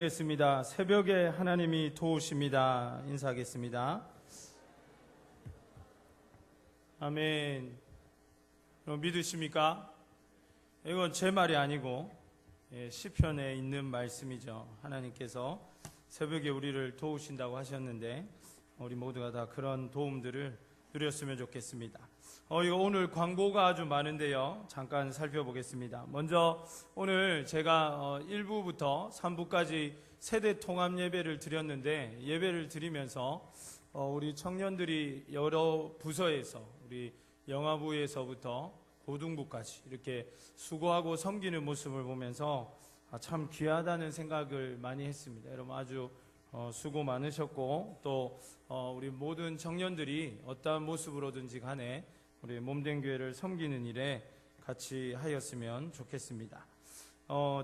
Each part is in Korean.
하겠습니다. 새벽에 하나님이 도우십니다. 인사하겠습니다. 아멘. 믿으십니까? 이건 제 말이 아니고 시편에 있는 말씀이죠. 하나님께서 새벽에 우리를 도우신다고 하셨는데 우리 모두가 다 그런 도움들을 누렸으면 좋겠습니다. 이거 오늘 광고가 아주 많은데요. 잠깐 살펴보겠습니다. 먼저 오늘 제가 1부부터 3부까지 세대 통합 예배를 드렸는데, 예배를 드리면서 우리 청년들이 여러 부서에서, 우리 영화부에서부터 고등부까지 이렇게 수고하고 섬기는 모습을 보면서 참 귀하다는 생각을 많이 했습니다. 여러분 아주 수고 많으셨고, 또 우리 모든 청년들이 어떠한 모습으로든지 간에 우리 몸된 교회를 섬기는 일에 같이 하였으면 좋겠습니다.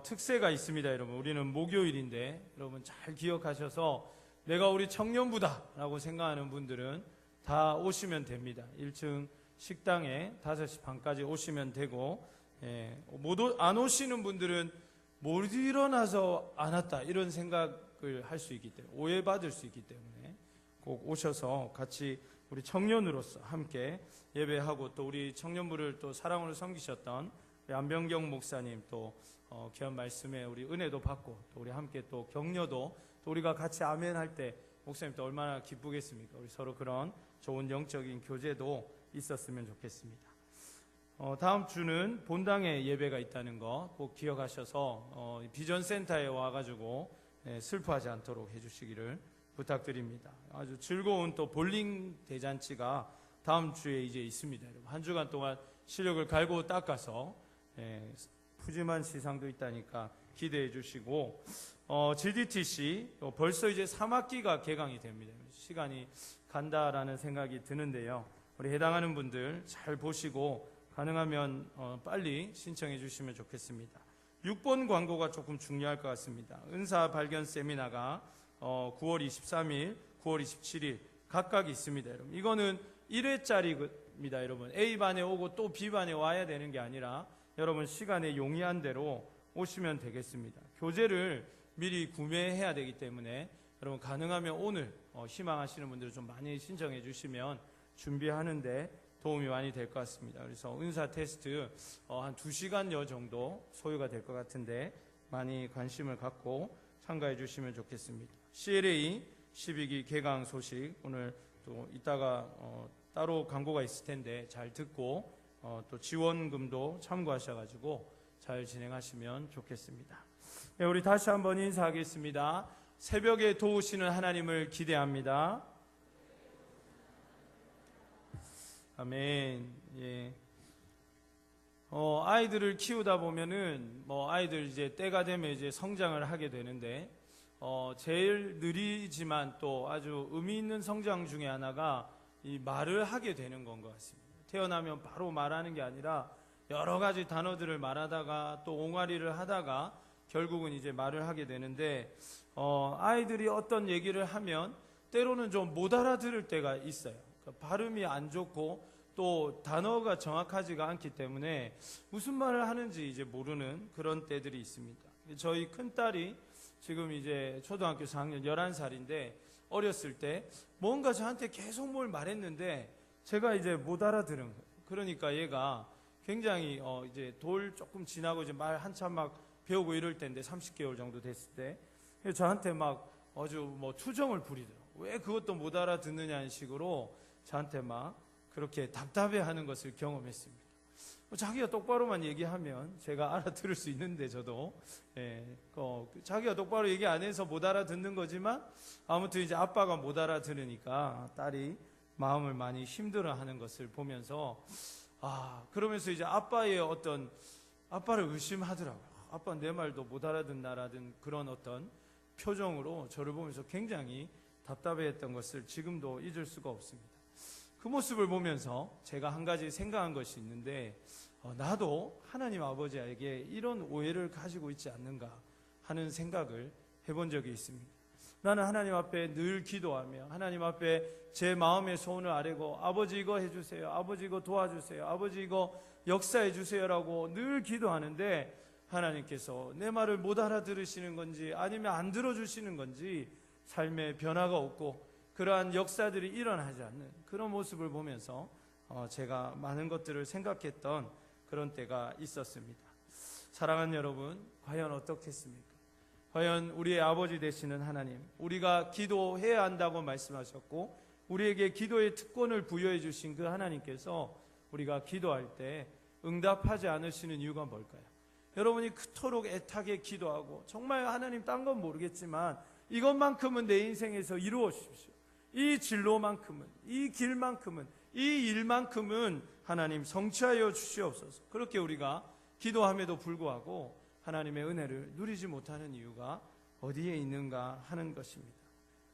특세가 있습니다. 여러분 우리는 목요일인데 여러분 잘 기억하셔서, 내가 우리 청년부다 라고 생각하는 분들은 다 오시면 됩니다. 1층 식당에 5시 반까지 오시면 되고, 안 오시는 분들은 못 일어나서 안 왔다 이런 생각을 할 수 있기 때문에, 오해받을 수 있기 때문에 꼭 오셔서 같이 우리 청년으로서 함께 예배하고, 또 우리 청년부를 또 사랑으로 섬기셨던 안병경 목사님, 또 귀한 말씀에 우리 은혜도 받고, 또 우리 함께 또 격려도, 또 우리가 같이 아멘 할 때 목사님 또 얼마나 기쁘겠습니까? 우리 서로 그런 좋은 영적인 교제도 있었으면 좋겠습니다. 다음 주는 본당에 예배가 있다는 거 꼭 기억하셔서 비전센터에 와가지고 슬퍼하지 않도록 해주시기를 부탁드립니다. 아주 즐거운 또 볼링 대잔치가 다음 주에 이제 있습니다. 한 주간 동안 실력을 갈고 닦아서 푸짐한 시상도 있다니까 기대해 주시고, GDTC 벌써 이제 3학기가 개강이 됩니다. 시간이 간다라는 생각이 드는데요. 우리 해당하는 분들 잘 보시고 가능하면 빨리 신청해 주시면 좋겠습니다. 6번 광고가 조금 중요할 것 같습니다. 은사 발견 세미나가 9월 23일, 9월 27일 각각 있습니다. 여러분 이거는 1회짜리입니다. 여러분 A반에 오고 또 B반에 와야 되는 게 아니라 여러분 시간에 용이한 대로 오시면 되겠습니다. 교재를 미리 구매해야 되기 때문에 여러분 가능하면 오늘 희망하시는 분들 좀 많이 신청해 주시면 준비하는데 도움이 많이 될 것 같습니다. 그래서 은사 테스트 한 2시간여 정도 소요가 될 것 같은데 많이 관심을 갖고 참가해 주시면 좋겠습니다. CLA 12기 개강 소식 오늘 또 이따가 따로 광고가 있을 텐데 잘 듣고 또 지원금도 참고하셔가지고 잘 진행하시면 좋겠습니다. 네, 우리 다시 한번 인사하겠습니다. 새벽에 도우시는 하나님을 기대합니다. 아멘. 예. 아이들을 키우다 보면은 아이들 이제 때가 되면 이제 성장을 하게 되는데 제일 느리지만 또 아주 의미 있는 성장 중에 하나가 이 말을 하게 되는 건 것 같습니다. 태어나면 바로 말하는 게 아니라 여러 가지 단어들을 말하다가 또 옹알이를 하다가 결국은 이제 말을 하게 되는데, 아이들이 어떤 얘기를 하면 때로는 좀 못 알아들을 때가 있어요. 발음이 안 좋고 또 단어가 정확하지가 않기 때문에 무슨 말을 하는지 이제 모르는 그런 때들이 있습니다. 저희 큰딸이 지금 이제 초등학교 4학년 11살인데 어렸을 때 뭔가 저한테 계속 뭘 말했는데 제가 이제 못 알아들은 거예요. 그러니까 얘가 굉장히 이제 돌 조금 지나고 이제 말 한참 막 배우고 이럴 때인데 30개월 정도 됐을 때 저한테 막 아주 투정을 부리더라고요. 왜 그것도 못 알아듣느냐는 식으로 저한테 막 그렇게 답답해하는 것을 경험했습니다. 자기가 똑바로만 얘기하면 제가 알아들을 수 있는데 저도 자기가 똑바로 얘기 안 해서 못 알아듣는 거지만 아무튼 이제 아빠가 못 알아들으니까 딸이 마음을 많이 힘들어하는 것을 보면서 그러면서 이제 아빠의 아빠를 의심하더라고요. 아빠 내 말도 못 알아듣나라든 그런 어떤 표정으로 저를 보면서 굉장히 답답해했던 것을 지금도 잊을 수가 없습니다. 그 모습을 보면서 제가 한 가지 생각한 것이 있는데, 나도 하나님 아버지에게 이런 오해를 가지고 있지 않는가 하는 생각을 해본 적이 있습니다. 나는 하나님 앞에 늘 기도하며 하나님 앞에 제 마음의 소원을 아뢰고, 아버지 이거 해주세요, 아버지 이거 도와주세요, 아버지 이거 역사해 주세요라고 늘 기도하는데 하나님께서 내 말을 못 알아들으시는 건지 아니면 안 들어주시는 건지 삶의 변화가 없고 그러한 역사들이 일어나지 않는 그런 모습을 보면서 제가 많은 것들을 생각했던 그런 때가 있었습니다. 사랑하는 여러분, 과연 어떻겠습니까? 과연 우리의 아버지 되시는 하나님, 우리가 기도해야 한다고 말씀하셨고 우리에게 기도의 특권을 부여해 주신 그 하나님께서 우리가 기도할 때 응답하지 않으시는 이유가 뭘까요? 여러분이 그토록 애타게 기도하고 정말 하나님 딴 건 모르겠지만 이것만큼은 내 인생에서 이루어 주십시오. 이 진로만큼은, 이 길만큼은, 이 일만큼은 하나님 성취하여 주시옵소서. 그렇게 우리가 기도함에도 불구하고 하나님의 은혜를 누리지 못하는 이유가 어디에 있는가 하는 것입니다.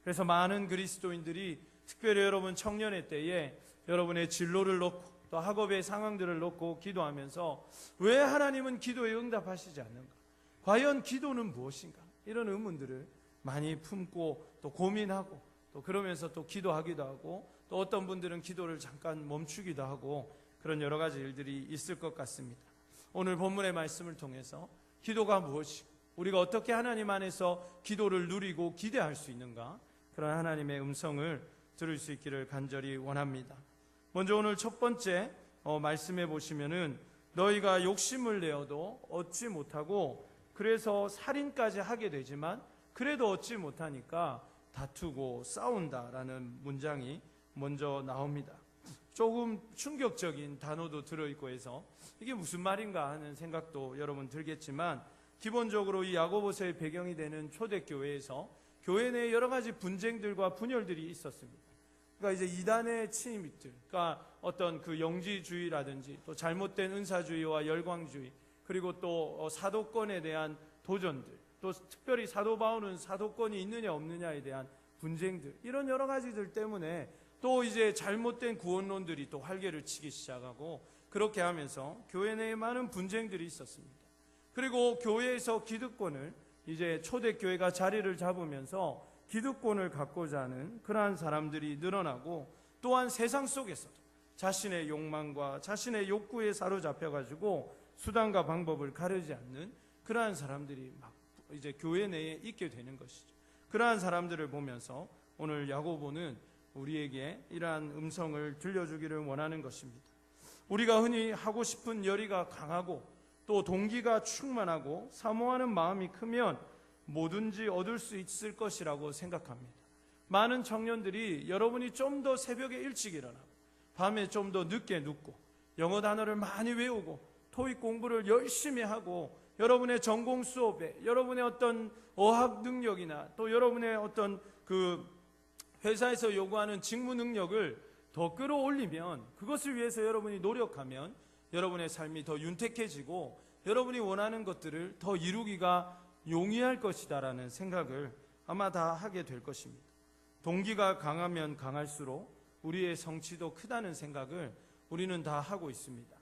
그래서 많은 그리스도인들이 특별히 여러분 청년의 때에 여러분의 진로를 놓고 또 학업의 상황들을 놓고 기도하면서 왜 하나님은 기도에 응답하시지 않는가? 과연 기도는 무엇인가? 이런 의문들을 많이 품고 또 고민하고 또 그러면서 또 기도하기도 하고 또 어떤 분들은 기도를 잠깐 멈추기도 하고 그런 여러 가지 일들이 있을 것 같습니다. 오늘 본문의 말씀을 통해서 기도가 무엇이고 우리가 어떻게 하나님 안에서 기도를 누리고 기대할 수 있는가? 그런 하나님의 음성을 들을 수 있기를 간절히 원합니다. 먼저 오늘 첫 번째 말씀해 보시면은 너희가 욕심을 내어도 얻지 못하고 그래서 살인까지 하게 되지만 그래도 얻지 못하니까 다투고 싸운다라는 문장이 먼저 나옵니다. 조금 충격적인 단어도 들어있고 해서 이게 무슨 말인가 하는 생각도 여러분 들겠지만 기본적으로 이 야고보서의 배경이 되는 초대교회에서 교회 내에 여러 가지 분쟁들과 분열들이 있었습니다. 그러니까 이제 이단의 침입들, 그러니까 어떤 그 영지주의라든지 또 잘못된 은사주의와 열광주의, 그리고 또 사도권에 대한 도전들, 또 특별히 사도 바울은 사도권이 있느냐 없느냐에 대한 분쟁들, 이런 여러 가지들 때문에 또 이제 잘못된 구원론들이 또 활개를 치기 시작하고 그렇게 하면서 교회 내에 많은 분쟁들이 있었습니다. 그리고 교회에서 기득권을 이제 초대교회가 자리를 잡으면서 기득권을 갖고자 하는 그러한 사람들이 늘어나고 또한 세상 속에서도 자신의 욕망과 자신의 욕구에 사로잡혀가지고 수단과 방법을 가르지 않는 그러한 사람들이 막 이제 교회 내에 있게 되는 것이죠. 그러한 사람들을 보면서 오늘 야고보는 우리에게 이러한 음성을 들려주기를 원하는 것입니다. 우리가 흔히 하고 싶은 열의가 강하고 또 동기가 충만하고 사모하는 마음이 크면 뭐든지 얻을 수 있을 것이라고 생각합니다. 많은 청년들이 여러분이 좀 더 새벽에 일찍 일어나고 밤에 좀 더 늦게 눕고 영어 단어를 많이 외우고 토익 공부를 열심히 하고 여러분의 전공 수업에 여러분의 어떤 어학 능력이나 또 여러분의 어떤 그 회사에서 요구하는 직무 능력을 더 끌어올리면 그것을 위해서 여러분이 노력하면 여러분의 삶이 더 윤택해지고 여러분이 원하는 것들을 더 이루기가 용이할 것이다라는 생각을 아마 다 하게 될 것입니다. 동기가 강하면 강할수록 우리의 성취도 크다는 생각을 우리는 다 하고 있습니다.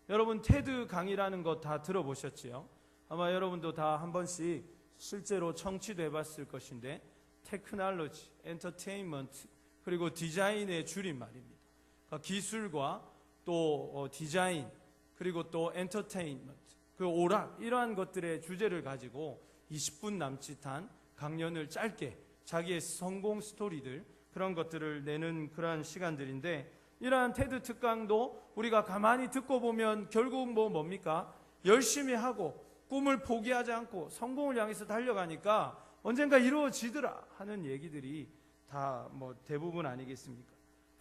여러분 테드 강의라는 거 다 들어보셨지요? 아마 여러분도 다 한 번씩 실제로 청취도 해봤을 것인데 테크놀로지, 엔터테인먼트 그리고 디자인의 줄임말입니다. 그러니까 기술과 또 디자인 그리고 또 엔터테인먼트 그 오락 이러한 것들의 주제를 가지고 20분 남짓한 강연을 짧게 자기의 성공 스토리들 그런 것들을 내는 그러한 시간들인데 이러한 테드 특강도 우리가 가만히 듣고 보면 결국 뭡니까? 열심히 하고 꿈을 포기하지 않고 성공을 향해서 달려가니까 언젠가 이루어지더라 하는 얘기들이 다 뭐 대부분 아니겠습니까?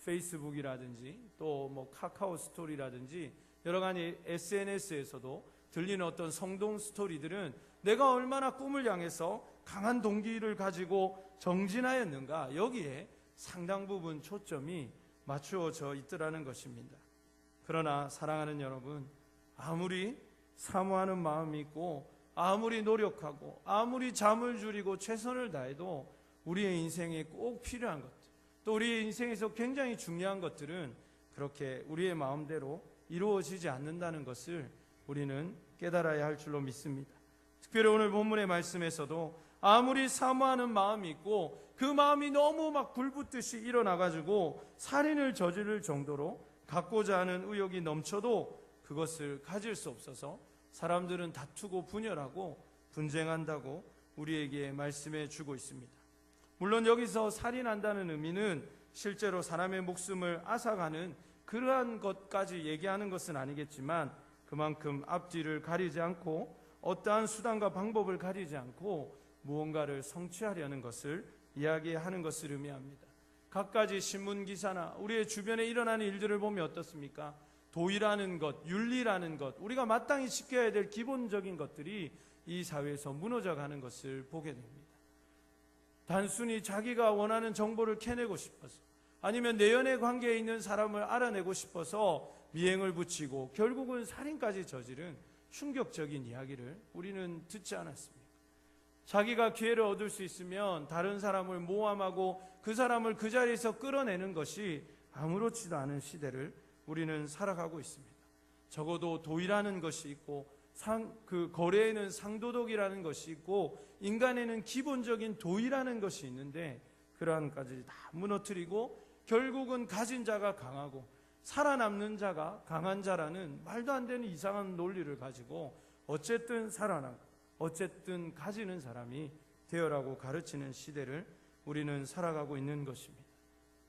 페이스북이라든지 또 뭐 카카오 스토리라든지 여러 가지 SNS에서도 들리는 어떤 성공 스토리들은 내가 얼마나 꿈을 향해서 강한 동기를 가지고 정진하였는가 여기에 상당 부분 초점이 맞추어져 있더라는 것입니다. 그러나 사랑하는 여러분, 아무리 사모하는 마음이 있고 아무리 노력하고 아무리 잠을 줄이고 최선을 다해도 우리의 인생에 꼭 필요한 것들 또 우리의 인생에서 굉장히 중요한 것들은 그렇게 우리의 마음대로 이루어지지 않는다는 것을 우리는 깨달아야 할 줄로 믿습니다. 특별히 오늘 본문의 말씀에서도 아무리 사모하는 마음이 있고 그 마음이 너무 막 불붙듯이 일어나가지고 살인을 저지를 정도로 갖고자 하는 의욕이 넘쳐도 그것을 가질 수 없어서 사람들은 다투고 분열하고 분쟁한다고 우리에게 말씀해 주고 있습니다. 물론 여기서 살인한다는 의미는 실제로 사람의 목숨을 앗아가는 그러한 것까지 얘기하는 것은 아니겠지만, 그만큼 앞뒤를 가리지 않고 어떠한 수단과 방법을 가리지 않고 무언가를 성취하려는 것을 이야기하는 것을 의미합니다. 갖가지 신문 기사나 우리의 주변에 일어나는 일들을 보면 어떻습니까? 도의라는 것, 윤리라는 것, 우리가 마땅히 지켜야 될 기본적인 것들이 이 사회에서 무너져가는 것을 보게 됩니다. 단순히 자기가 원하는 정보를 캐내고 싶어서, 아니면 내연의 관계에 있는 사람을 알아내고 싶어서 미행을 붙이고 결국은 살인까지 저지른 충격적인 이야기를 우리는 듣지 않았습니까? 자기가 기회를 얻을 수 있으면 다른 사람을 모함하고 그 사람을 그 자리에서 끌어내는 것이 아무렇지도 않은 시대를 우리는 살아가고 있습니다. 적어도 도의라는 것이 있고 그 거래에는 상도덕이라는 것이 있고 인간에는 기본적인 도의라는 것이 있는데, 그러한 것까지 다 무너뜨리고 결국은 가진 자가 강하고 살아남는 자가 강한 자라는 말도 안 되는 이상한 논리를 가지고 어쨌든 살아나고 어쨌든 가지는 사람이 되어라고 가르치는 시대를 우리는 살아가고 있는 것입니다.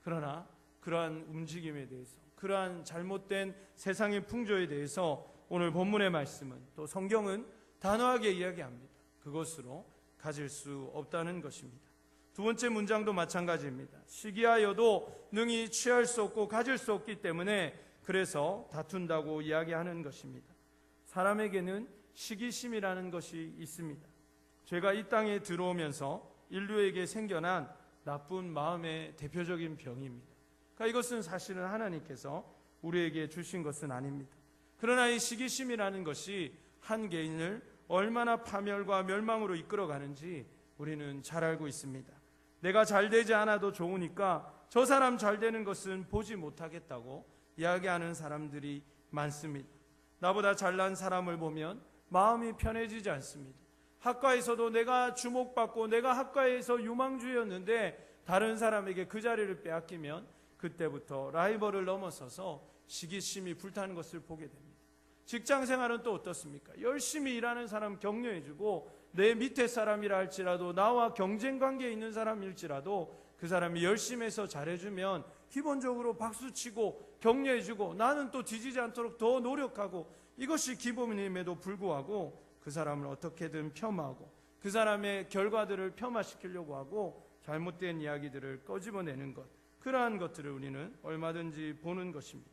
그러나 그러한 움직임에 대해서, 그러한 잘못된 세상의 풍조에 대해서 오늘 본문의 말씀은, 또 성경은 단호하게 이야기합니다. 그것으로 가질 수 없다는 것입니다. 두 번째 문장도 마찬가지입니다. 시기하여도 능히 취할 수 없고 가질 수 없기 때문에 그래서 다툰다고 이야기하는 것입니다. 사람에게는 시기심이라는 것이 있습니다. 죄가 이 땅에 들어오면서 인류에게 생겨난 나쁜 마음의 대표적인 병입니다. 그러니까 이것은 사실은 하나님께서 우리에게 주신 것은 아닙니다. 그러나 이 시기심이라는 것이 한 개인을 얼마나 파멸과 멸망으로 이끌어가는지 우리는 잘 알고 있습니다. 내가 잘 되지 않아도 좋으니까 저 사람 잘 되는 것은 보지 못하겠다고 이야기하는 사람들이 많습니다. 나보다 잘난 사람을 보면 마음이 편해지지 않습니다. 학과에서도 내가 주목받고 내가 학과에서 유망주였는데 다른 사람에게 그 자리를 빼앗기면 그때부터 라이벌을 넘어서서 시기심이 불타는 것을 보게 됩니다. 직장생활은 또 어떻습니까? 열심히 일하는 사람 격려해주고 내 밑에 사람이라 할지라도 나와 경쟁관계에 있는 사람일지라도 그 사람이 열심히 해서 잘해주면 기본적으로 박수치고 격려해주고 나는 또 뒤지지 않도록 더 노력하고, 이것이 기본임에도 불구하고 그 사람을 어떻게든 폄하하고 그 사람의 결과들을 폄하시키려고 하고 잘못된 이야기들을 꺼집어내는 것, 그러한 것들을 우리는 얼마든지 보는 것입니다.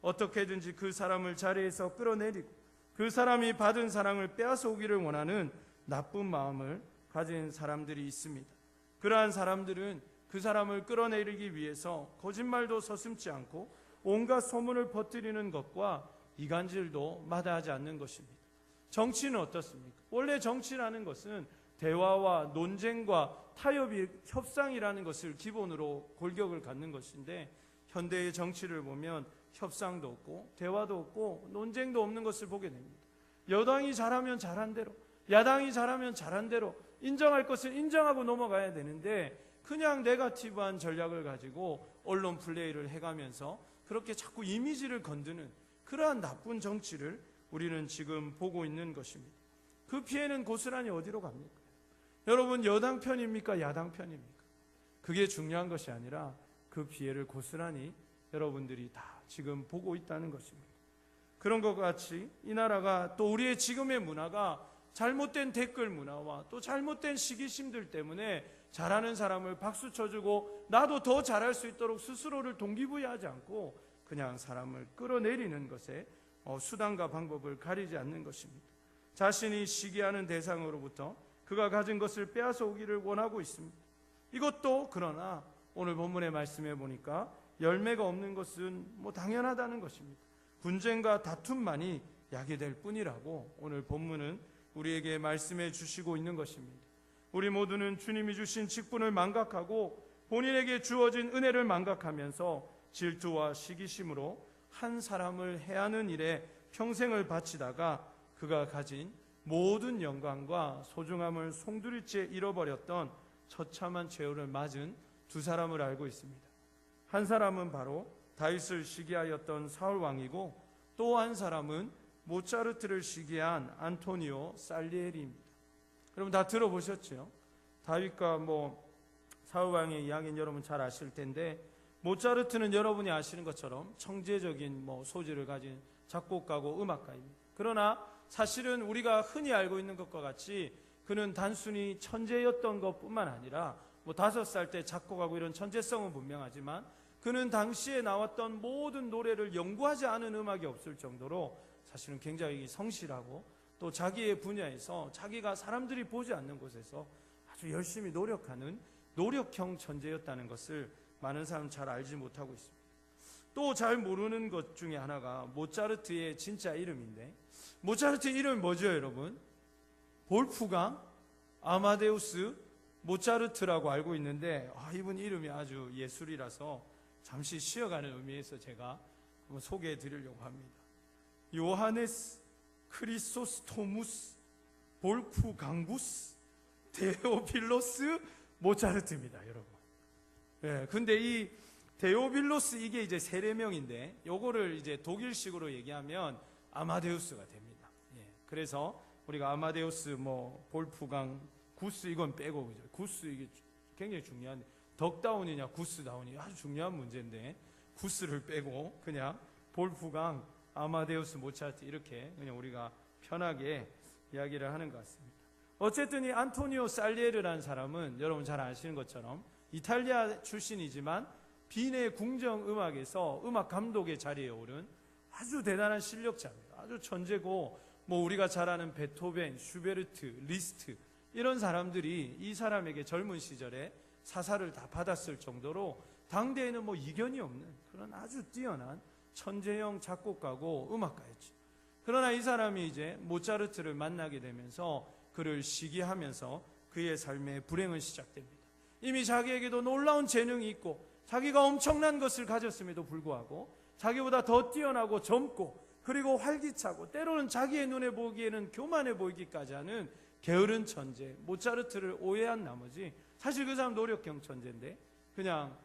어떻게든지 그 사람을 자리에서 끌어내리고 그 사람이 받은 사랑을 빼앗아 오기를 원하는 나쁜 마음을 가진 사람들이 있습니다. 그러한 사람들은 그 사람을 끌어내리기 위해서 거짓말도 서슴지 않고 온갖 소문을 퍼뜨리는 것과 이간질도 마다하지 않는 것입니다. 정치는 어떻습니까? 원래 정치라는 것은 대화와 논쟁과 타협이, 협상이라는 것을 기본으로 골격을 갖는 것인데, 현대의 정치를 보면 협상도 없고 대화도 없고 논쟁도 없는 것을 보게 됩니다. 여당이 잘하면 잘한 대로, 야당이 잘하면 잘한 대로 인정할 것을 인정하고 넘어가야 되는데, 그냥 네거티브한 전략을 가지고 언론 플레이를 해가면서 그렇게 자꾸 이미지를 건드는 그러한 나쁜 정치를 우리는 지금 보고 있는 것입니다. 그 피해는 고스란히 어디로 갑니까? 여러분, 여당 편입니까? 야당 편입니까? 그게 중요한 것이 아니라 그 피해를 고스란히 여러분들이 다 지금 보고 있다는 것입니다. 그런 것 같이 이 나라가, 또 우리의 지금의 문화가 잘못된 댓글 문화와 또 잘못된 시기심들 때문에 잘하는 사람을 박수 쳐주고 나도 더 잘할 수 있도록 스스로를 동기부여하지 않고 그냥 사람을 끌어내리는 것에 수단과 방법을 가리지 않는 것입니다. 자신이 시기하는 대상으로부터 그가 가진 것을 빼앗아 오기를 원하고 있습니다. 이것도 그러나 오늘 본문의 말씀에 보니까 열매가 없는 것은 당연하다는 것입니다. 분쟁과 다툼만이 약이 될 뿐이라고 오늘 본문은 우리에게 말씀해 주시고 있는 것입니다. 우리 모두는 주님이 주신 직분을 망각하고 본인에게 주어진 은혜를 망각하면서 질투와 시기심으로 한 사람을 해하는 일에 평생을 바치다가 그가 가진 모든 영광과 소중함을 송두리째 잃어버렸던 처참한 최후를 맞은 두 사람을 알고 있습니다. 한 사람은 바로 다윗을 시기하였던 사울 왕이고, 또 한 사람은 모차르트를 시기한 안토니오 살리에리입니다. 여러분 다 들어보셨죠? 다윗과 사울 왕의 이야기는 여러분 잘 아실 텐데, 모차르트는 여러분이 아시는 것처럼 청재적인 소질을 가진 작곡가고 음악가입니다. 그러나 사실은 우리가 흔히 알고 있는 것과 같이 그는 단순히 천재였던 것뿐만 아니라 5살 때 작곡하고 이런 천재성은 분명하지만, 그는 당시에 나왔던 모든 노래를 연구하지 않은 음악이 없을 정도로 사실은 굉장히 성실하고, 또 자기의 분야에서 자기가 사람들이 보지 않는 곳에서 아주 열심히 노력하는 노력형 천재였다는 것을 많은 사람은 잘 알지 못하고 있습니다. 또 잘 모르는 것 중에 하나가 모차르트의 진짜 이름인데, 모차르트 이름이 뭐죠 여러분? 볼프강 아마데우스 모차르트라고 알고 있는데, 이분 이름이 아주 예술이라서 잠시 쉬어가는 의미에서 제가 한번 소개해 드리려고 합니다. 요하네스 크리소스토무스 볼프강부스 데오빌로스 모차르트입니다 여러분. 근데 이 데오빌로스 이게 이제 세례명인데, 요거를 이제 독일식으로 얘기하면 아마데우스가 됩니다. 그래서 우리가 아마데우스 볼프강 구스 이건 빼고, 그죠? 구스 이게 굉장히 중요한데, 덕다운이냐 구스다운이냐 아주 중요한 문제인데, 구스를 빼고 그냥 볼프강 아마데우스 모차르트 이렇게 그냥 우리가 편하게 이야기를 하는 것 같습니다. 어쨌든 이 안토니오 살리에르라는 사람은 여러분 잘 아시는 것처럼 이탈리아 출신이지만 빈의 궁정음악에서 음악 감독의 자리에 오른 아주 대단한 실력자입니다. 아주 천재고, 우리가 잘 아는 베토벤, 슈베르트, 리스트 이런 사람들이 이 사람에게 젊은 시절에 사사를 다 받았을 정도로 당대에는 이견이 없는 그런 아주 뛰어난 천재형 작곡가고 음악가였죠. 그러나 이 사람이 이제 모차르트를 만나게 되면서 그를 시기하면서 그의 삶의 불행은 시작됩니다. 이미 자기에게도 놀라운 재능이 있고 자기가 엄청난 것을 가졌음에도 불구하고 자기보다 더 뛰어나고 젊고 그리고 활기차고 때로는 자기의 눈에 보기에는 교만해 보이기까지 하는 게으른 천재 모차르트를 오해한 나머지, 사실 그 사람 노력형 천재인데 그냥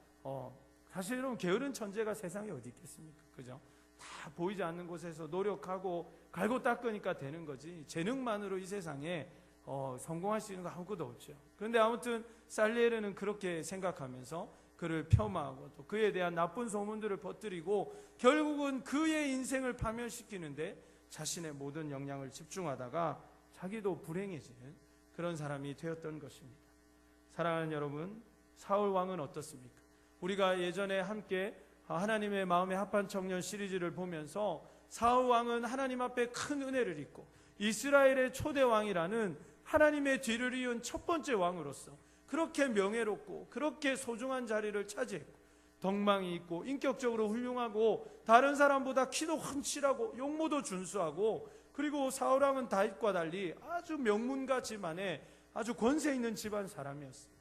사실 여러분 게으른 천재가 세상에 어디 있겠습니까? 그죠? 다 보이지 않는 곳에서 노력하고 갈고 닦으니까 되는 거지, 재능만으로 이 세상에 성공할 수 있는 거 아무것도 없죠. 그런데 아무튼 살리에르는 그렇게 생각하면서 그를 폄하하고 또 그에 대한 나쁜 소문들을 퍼뜨리고 결국은 그의 인생을 파멸시키는데 자신의 모든 역량을 집중하다가 자기도 불행해지는 그런 사람이 되었던 것입니다. 사랑하는 여러분, 사울 왕은 어떻습니까? 우리가 예전에 함께 하나님의 마음에 합한 청년 시리즈를 보면서 사울 왕은 하나님 앞에 큰 은혜를 입고 이스라엘의 초대 왕이라는 하나님의 뒤를 이은 첫 번째 왕으로서 그렇게 명예롭고 그렇게 소중한 자리를 차지했고 덕망이 있고 인격적으로 훌륭하고 다른 사람보다 키도 훤칠하고 용모도 준수하고, 그리고 사울 왕은 다윗과 달리 아주 명문가지만의 아주 권세 있는 집안 사람이었어요.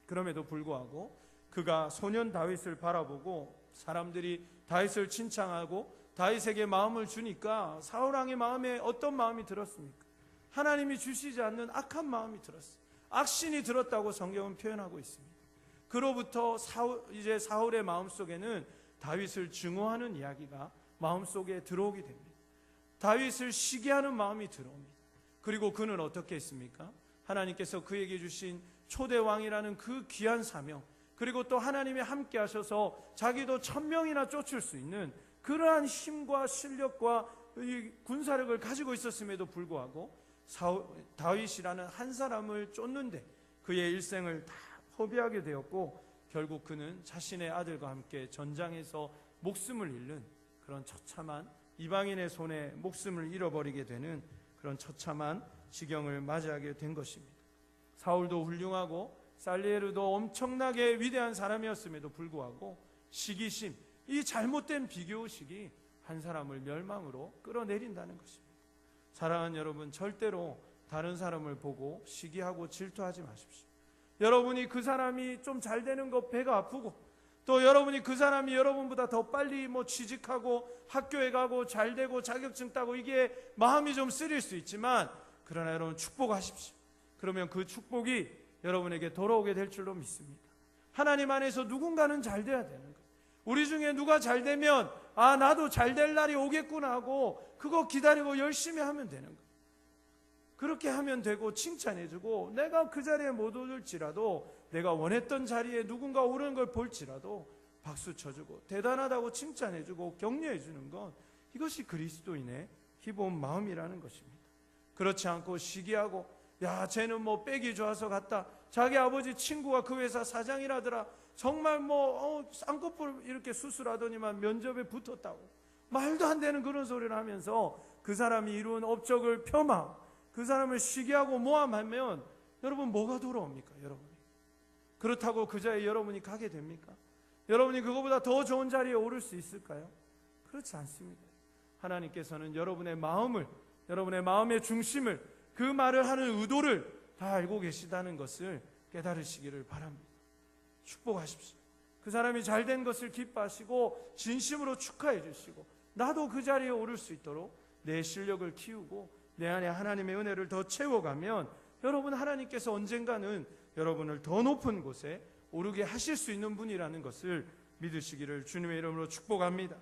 그럼에도 불구하고 그가 소년 다윗을 바라보고 사람들이 다윗을 칭찬하고 다윗에게 마음을 주니까 사울 왕의 마음에 어떤 마음이 들었습니까? 하나님이 주시지 않는 악한 마음이 들었어요. 악신이 들었다고 성경은 표현하고 있습니다. 그로부터 이제 사울의 마음속에는 다윗을 증오하는 이야기가 마음속에 들어오게 됩니다. 다윗을 시기하는 마음이 들어옵니다. 그리고 그는 어떻게 했습니까? 하나님께서 그에게 주신 초대왕이라는 그 귀한 사명, 그리고 또 하나님이 함께 하셔서 자기도 1000명이나 쫓을 수 있는 그러한 힘과 실력과 이 군사력을 가지고 있었음에도 불구하고 다윗이라는 한 사람을 쫓는데 그의 일생을 다 허비하게 되었고, 결국 그는 자신의 아들과 함께 전장에서 목숨을 잃는 그런 처참한, 이방인의 손에 목숨을 잃어버리게 되는 그런 처참한 지경을 맞이하게 된 것입니다. 사울도 훌륭하고 살리에르도 엄청나게 위대한 사람이었음에도 불구하고 시기심, 이 잘못된 비교의식이 한 사람을 멸망으로 끌어내린다는 것입니다. 사랑하는 여러분, 절대로 다른 사람을 보고 시기하고 질투하지 마십시오. 여러분이 그 사람이 좀 잘 되는 거 배가 아프고, 또 여러분이 그 사람이 여러분보다 더 빨리 취직하고 학교에 가고 잘 되고 자격증 따고 이게 마음이 좀 쓰릴 수 있지만, 그러나 여러분 축복하십시오. 그러면 그 축복이 여러분에게 돌아오게 될 줄로 믿습니다. 하나님 안에서 누군가는 잘 돼야 되는 거예요. 우리 중에 누가 잘 되면 아, 나도 잘 될 날이 오겠구나 하고 그거 기다리고 열심히 하면 되는 거예요. 그렇게 하면 되고 칭찬해주고, 내가 그 자리에 못 오를지라도 내가 원했던 자리에 누군가 오르는 걸 볼지라도 박수 쳐주고 대단하다고 칭찬해주고 격려해주는 것, 이것이 그리스도인의 기본 마음이라는 것입니다. 그렇지 않고 시기하고, 야, 쟤는 뭐 빽이 좋아서 갔다, 자기 아버지 친구가 그 회사 사장이라더라, 정말 뭐 쌍꺼풀 이렇게 수술하더니만 면접에 붙었다고, 말도 안 되는 그런 소리를 하면서 그 사람이 이룬 업적을 폄하, 그 사람을 시기하고 모함하면 여러분 뭐가 돌아옵니까? 여러분이 그렇다고 그 자리에 여러분이 가게 됩니까? 여러분이 그거보다 더 좋은 자리에 오를 수 있을까요? 그렇지 않습니다. 하나님께서는 여러분의 마음을, 여러분의 마음의 중심을, 그 말을 하는 의도를 다 알고 계시다는 것을 깨달으시기를 바랍니다. 축복하십시오. 그 사람이 잘된 것을 기뻐하시고 진심으로 축하해 주시고, 나도 그 자리에 오를 수 있도록 내 실력을 키우고 내 안에 하나님의 은혜를 더 채워가면 여러분, 하나님께서 언젠가는 여러분을 더 높은 곳에 오르게 하실 수 있는 분이라는 것을 믿으시기를 주님의 이름으로 축복합니다.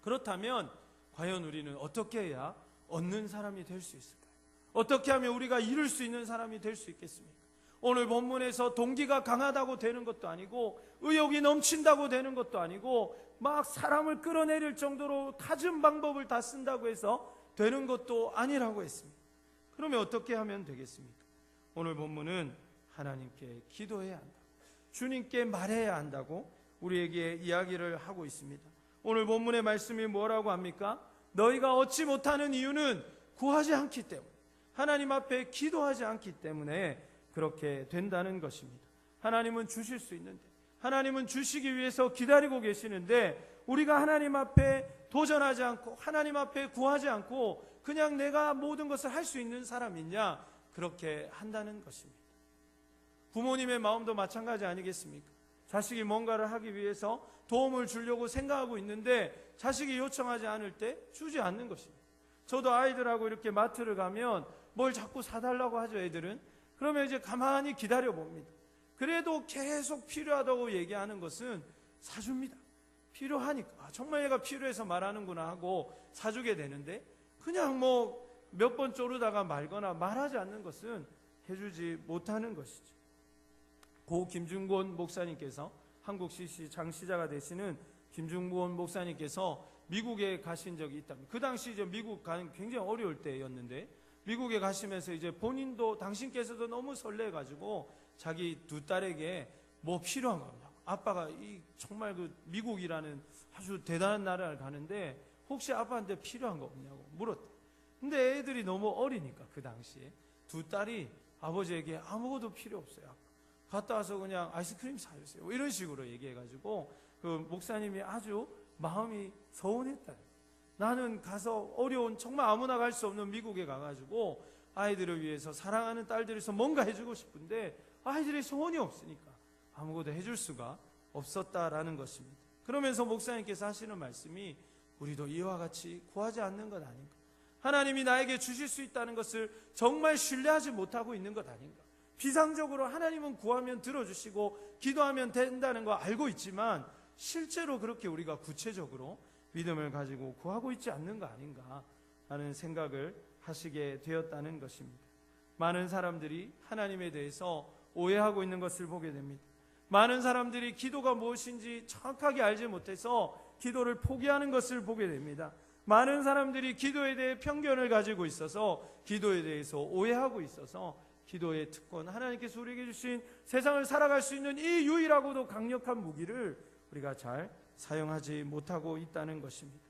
그렇다면 과연 우리는 어떻게 해야 얻는 사람이 될 수 있을까요? 어떻게 하면 우리가 이룰 수 있는 사람이 될 수 있겠습니까? 오늘 본문에서 동기가 강하다고 되는 것도 아니고, 의욕이 넘친다고 되는 것도 아니고, 막 사람을 끌어내릴 정도로 갖은 방법을 다 쓴다고 해서 되는 것도 아니라고 했습니다. 그러면 어떻게 하면 되겠습니까? 오늘 본문은 하나님께 기도해야 한다, 주님께 말해야 한다고 우리에게 이야기를 하고 있습니다. 오늘 본문의 말씀이 뭐라고 합니까? 너희가 얻지 못하는 이유는 구하지 않기 때문에, 하나님 앞에 기도하지 않기 때문에 그렇게 된다는 것입니다. 하나님은 주실 수 있는데, 하나님은 주시기 위해서 기다리고 계시는데, 우리가 하나님 앞에 도전하지 않고 하나님 앞에 구하지 않고 그냥 내가 모든 것을 할 수 있는 사람이냐, 그렇게 한다는 것입니다. 부모님의 마음도 마찬가지 아니겠습니까? 자식이 뭔가를 하기 위해서 도움을 주려고 생각하고 있는데 자식이 요청하지 않을 때 주지 않는 것입니다. 저도 아이들하고 이렇게 마트를 가면 뭘 자꾸 사달라고 하죠, 애들은. 그러면 이제 가만히 기다려 봅니다. 그래도 계속 필요하다고 얘기하는 것은 사줍니다. 필요하니까, 정말 얘가 필요해서 말하는구나 하고 사주게 되는데, 그냥 뭐 몇 번 쪼르다가 말거나 말하지 않는 것은 해주지 못하는 것이죠. 고 김중권 목사님께서, 한국 CC 장시자가 되시는 김중권 목사님께서 미국에 가신 적이 있답니다. 그 당시 이제 미국 가는 굉장히 어려울 때였는데, 미국에 가시면서 이제 본인도, 당신께서도 너무 설레가지고 자기 두 딸에게 뭐 필요한 겁니다. 아빠가 정말 그 미국이라는 아주 대단한 나라를 가는데 혹시 아빠한테 필요한 거 없냐고 물었대. 근데 애들이 너무 어리니까 그 당시에 두 딸이 아버지에게 아무것도 필요 없어요, 갔다 와서 그냥 아이스크림 사주세요, 이런 식으로 얘기해가지고 그 목사님이 아주 마음이 서운했다. 나는 가서 어려운, 정말 아무나 갈 수 없는 미국에 가가지고 아이들을 위해서, 사랑하는 딸들에서 뭔가 해주고 싶은데 아이들이 소원이 없으니까 아무것도 해줄 수가 없었다라는 것입니다. 그러면서 목사님께서 하시는 말씀이, 우리도 이와 같이 구하지 않는 것 아닌가, 하나님이 나에게 주실 수 있다는 것을 정말 신뢰하지 못하고 있는 것 아닌가. 비상적으로 하나님은 구하면 들어주시고 기도하면 된다는 거 알고 있지만 실제로 그렇게 우리가 구체적으로 믿음을 가지고 구하고 있지 않는 거 아닌가 하는 생각을 하시게 되었다는 것입니다. 많은 사람들이 하나님에 대해서 오해하고 있는 것을 보게 됩니다. 많은 사람들이 기도가 무엇인지 정확하게 알지 못해서 기도를 포기하는 것을 보게 됩니다. 많은 사람들이 기도에 대해 편견을 가지고 있어서 기도에 대해서 오해하고 있어서 기도의 특권, 하나님께서 우리에게 주신 세상을 살아갈 수 있는 이 유일하고도 강력한 무기를 우리가 잘 사용하지 못하고 있다는 것입니다.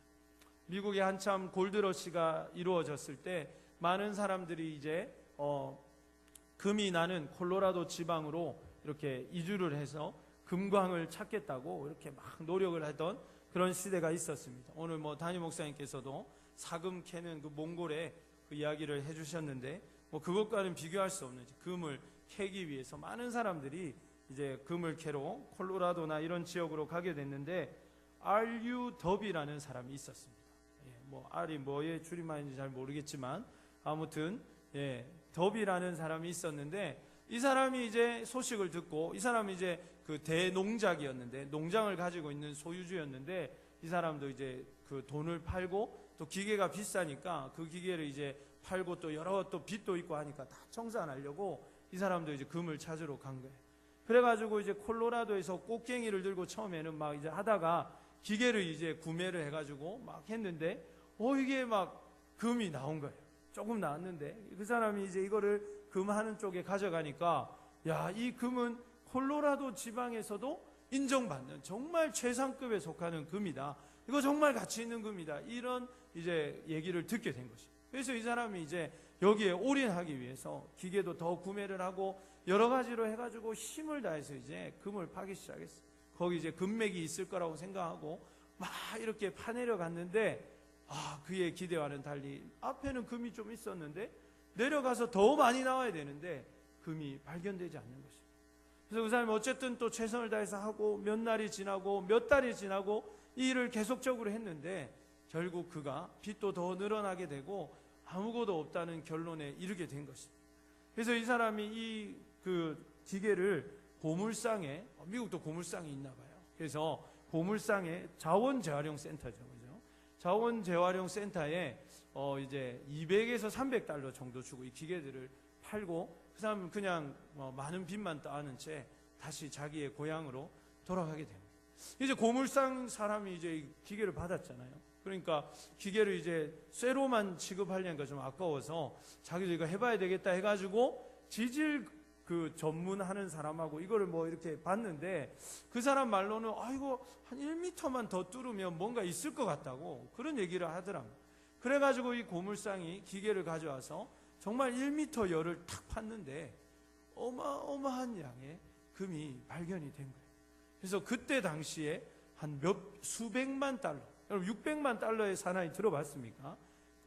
미국에 한참 골드러시가 이루어졌을 때 많은 사람들이 이제 금이 나는 콜로라도 지방으로 이렇게 이주를 해서 금광을 찾겠다고 이렇게 막 노력을 하던 그런 시대가 있었습니다. 오늘 뭐 담임 목사님께서도 사금 캐는 그 몽골의 그 이야기를 해주셨는데, 뭐 그것과는 비교할 수 없는 금을 캐기 위해서 많은 사람들이 이제 금을 캐러 콜로라도나 이런 지역으로 가게 됐는데, RU 더비라는 사람이 있었습니다. 뭐 R이 뭐의 줄임말인지 잘 모르겠지만 아무튼 더비라는 사람이 있었는데, 이 사람이 이제 소식을 듣고, 이 사람이 이제 그 대농작이었는데, 농장을 가지고 있는 소유주였는데, 이 사람도 이제 그 돈을 팔고 또 기계가 비싸니까 그 기계를 이제 팔고 또 여러 또 빚도 있고 하니까 다 청산하려고 이 사람도 이제 금을 찾으러 간 거예요. 그래가지고 이제 콜로라도에서 꽃갱이를 들고 처음에는 막 이제 하다가 기계를 이제 구매를 해가지고 막 했는데 이게 막 금이 나온 거예요. 조금 나왔는데 그 사람이 이제 이거를 금 하는 쪽에 가져가니까 야, 이 금은 콜로라도 지방에서도 인정받는 정말 최상급에 속하는 금이다. 이거 정말 가치 있는 금이다. 이런 이제 얘기를 듣게 된 것이죠. 그래서 이 사람이 이제 여기에 올인하기 위해서 기계도 더 구매를 하고 여러 가지로 해가지고 힘을 다해서 이제 금을 파기 시작했어요. 거기 이제 금맥이 있을 거라고 생각하고 막 이렇게 파내려 갔는데 그의 기대와는 달리 앞에는 금이 좀 있었는데 내려가서 더 많이 나와야 되는데 금이 발견되지 않는 것입니다. 그래서 그 사람이 어쨌든 또 최선을 다해서 하고 몇 날이 지나고 몇 달이 지나고 이 일을 계속적으로 했는데 결국 그가 빚도 더 늘어나게 되고 아무것도 없다는 결론에 이르게 된 것입니다. 그래서 이 사람이 이 그 기계를 고물상에, 미국도 고물상이 있나 봐요. 그래서 고물상에 자원재활용 센터죠, 그죠? 자원재활용 센터에 이제 200에서 300달러 정도 주고 이 기계들을 팔고 그 사람은 그냥 많은 빚만 떠안은 채 다시 자기의 고향으로 돌아가게 됩니다. 이제 고물상 사람이 이제 이 기계를 받았잖아요. 그러니까 기계를 이제 쇠로만 취급하려니까 좀 아까워서 자기도 이거 해봐야 되겠다 해가지고 지질 그 전문하는 사람하고 이거를 뭐 이렇게 봤는데 그 사람 말로는 이거 한 1m만 더 뚫으면 뭔가 있을 것 같다고 그런 얘기를 하더랍니다. 그래가지고 이 고물상이 기계를 가져와서 정말 1m 열을 탁 팠는데 어마어마한 양의 금이 발견이 된 거예요. 그래서 그때 당시에 한 수백만 달러, 여러분 600만 달러의 사나이 들어봤습니까?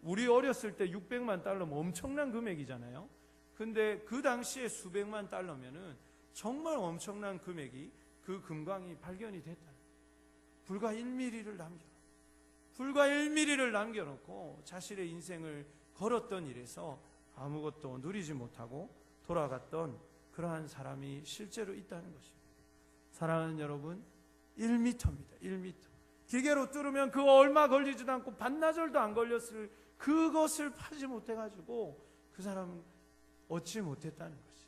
우리 어렸을 때 600만 달러면 엄청난 금액이잖아요. 근데 그 당시에 수백만 달러면은 정말 엄청난 금액이 그 금광이 발견이 됐다. 불과 1mm를 남겨놓고 자신의 인생을 걸었던 일에서 아무것도 누리지 못하고 돌아갔던 그러한 사람이 실제로 있다는 것입니다. 사랑하는 여러분, 1m입니다. 1m. 기계로 뚫으면 그거 얼마 걸리지도 않고 반나절도 안 걸렸을 그것을 파지 못해가지고 그 사람은 얻지 못했다는 것이.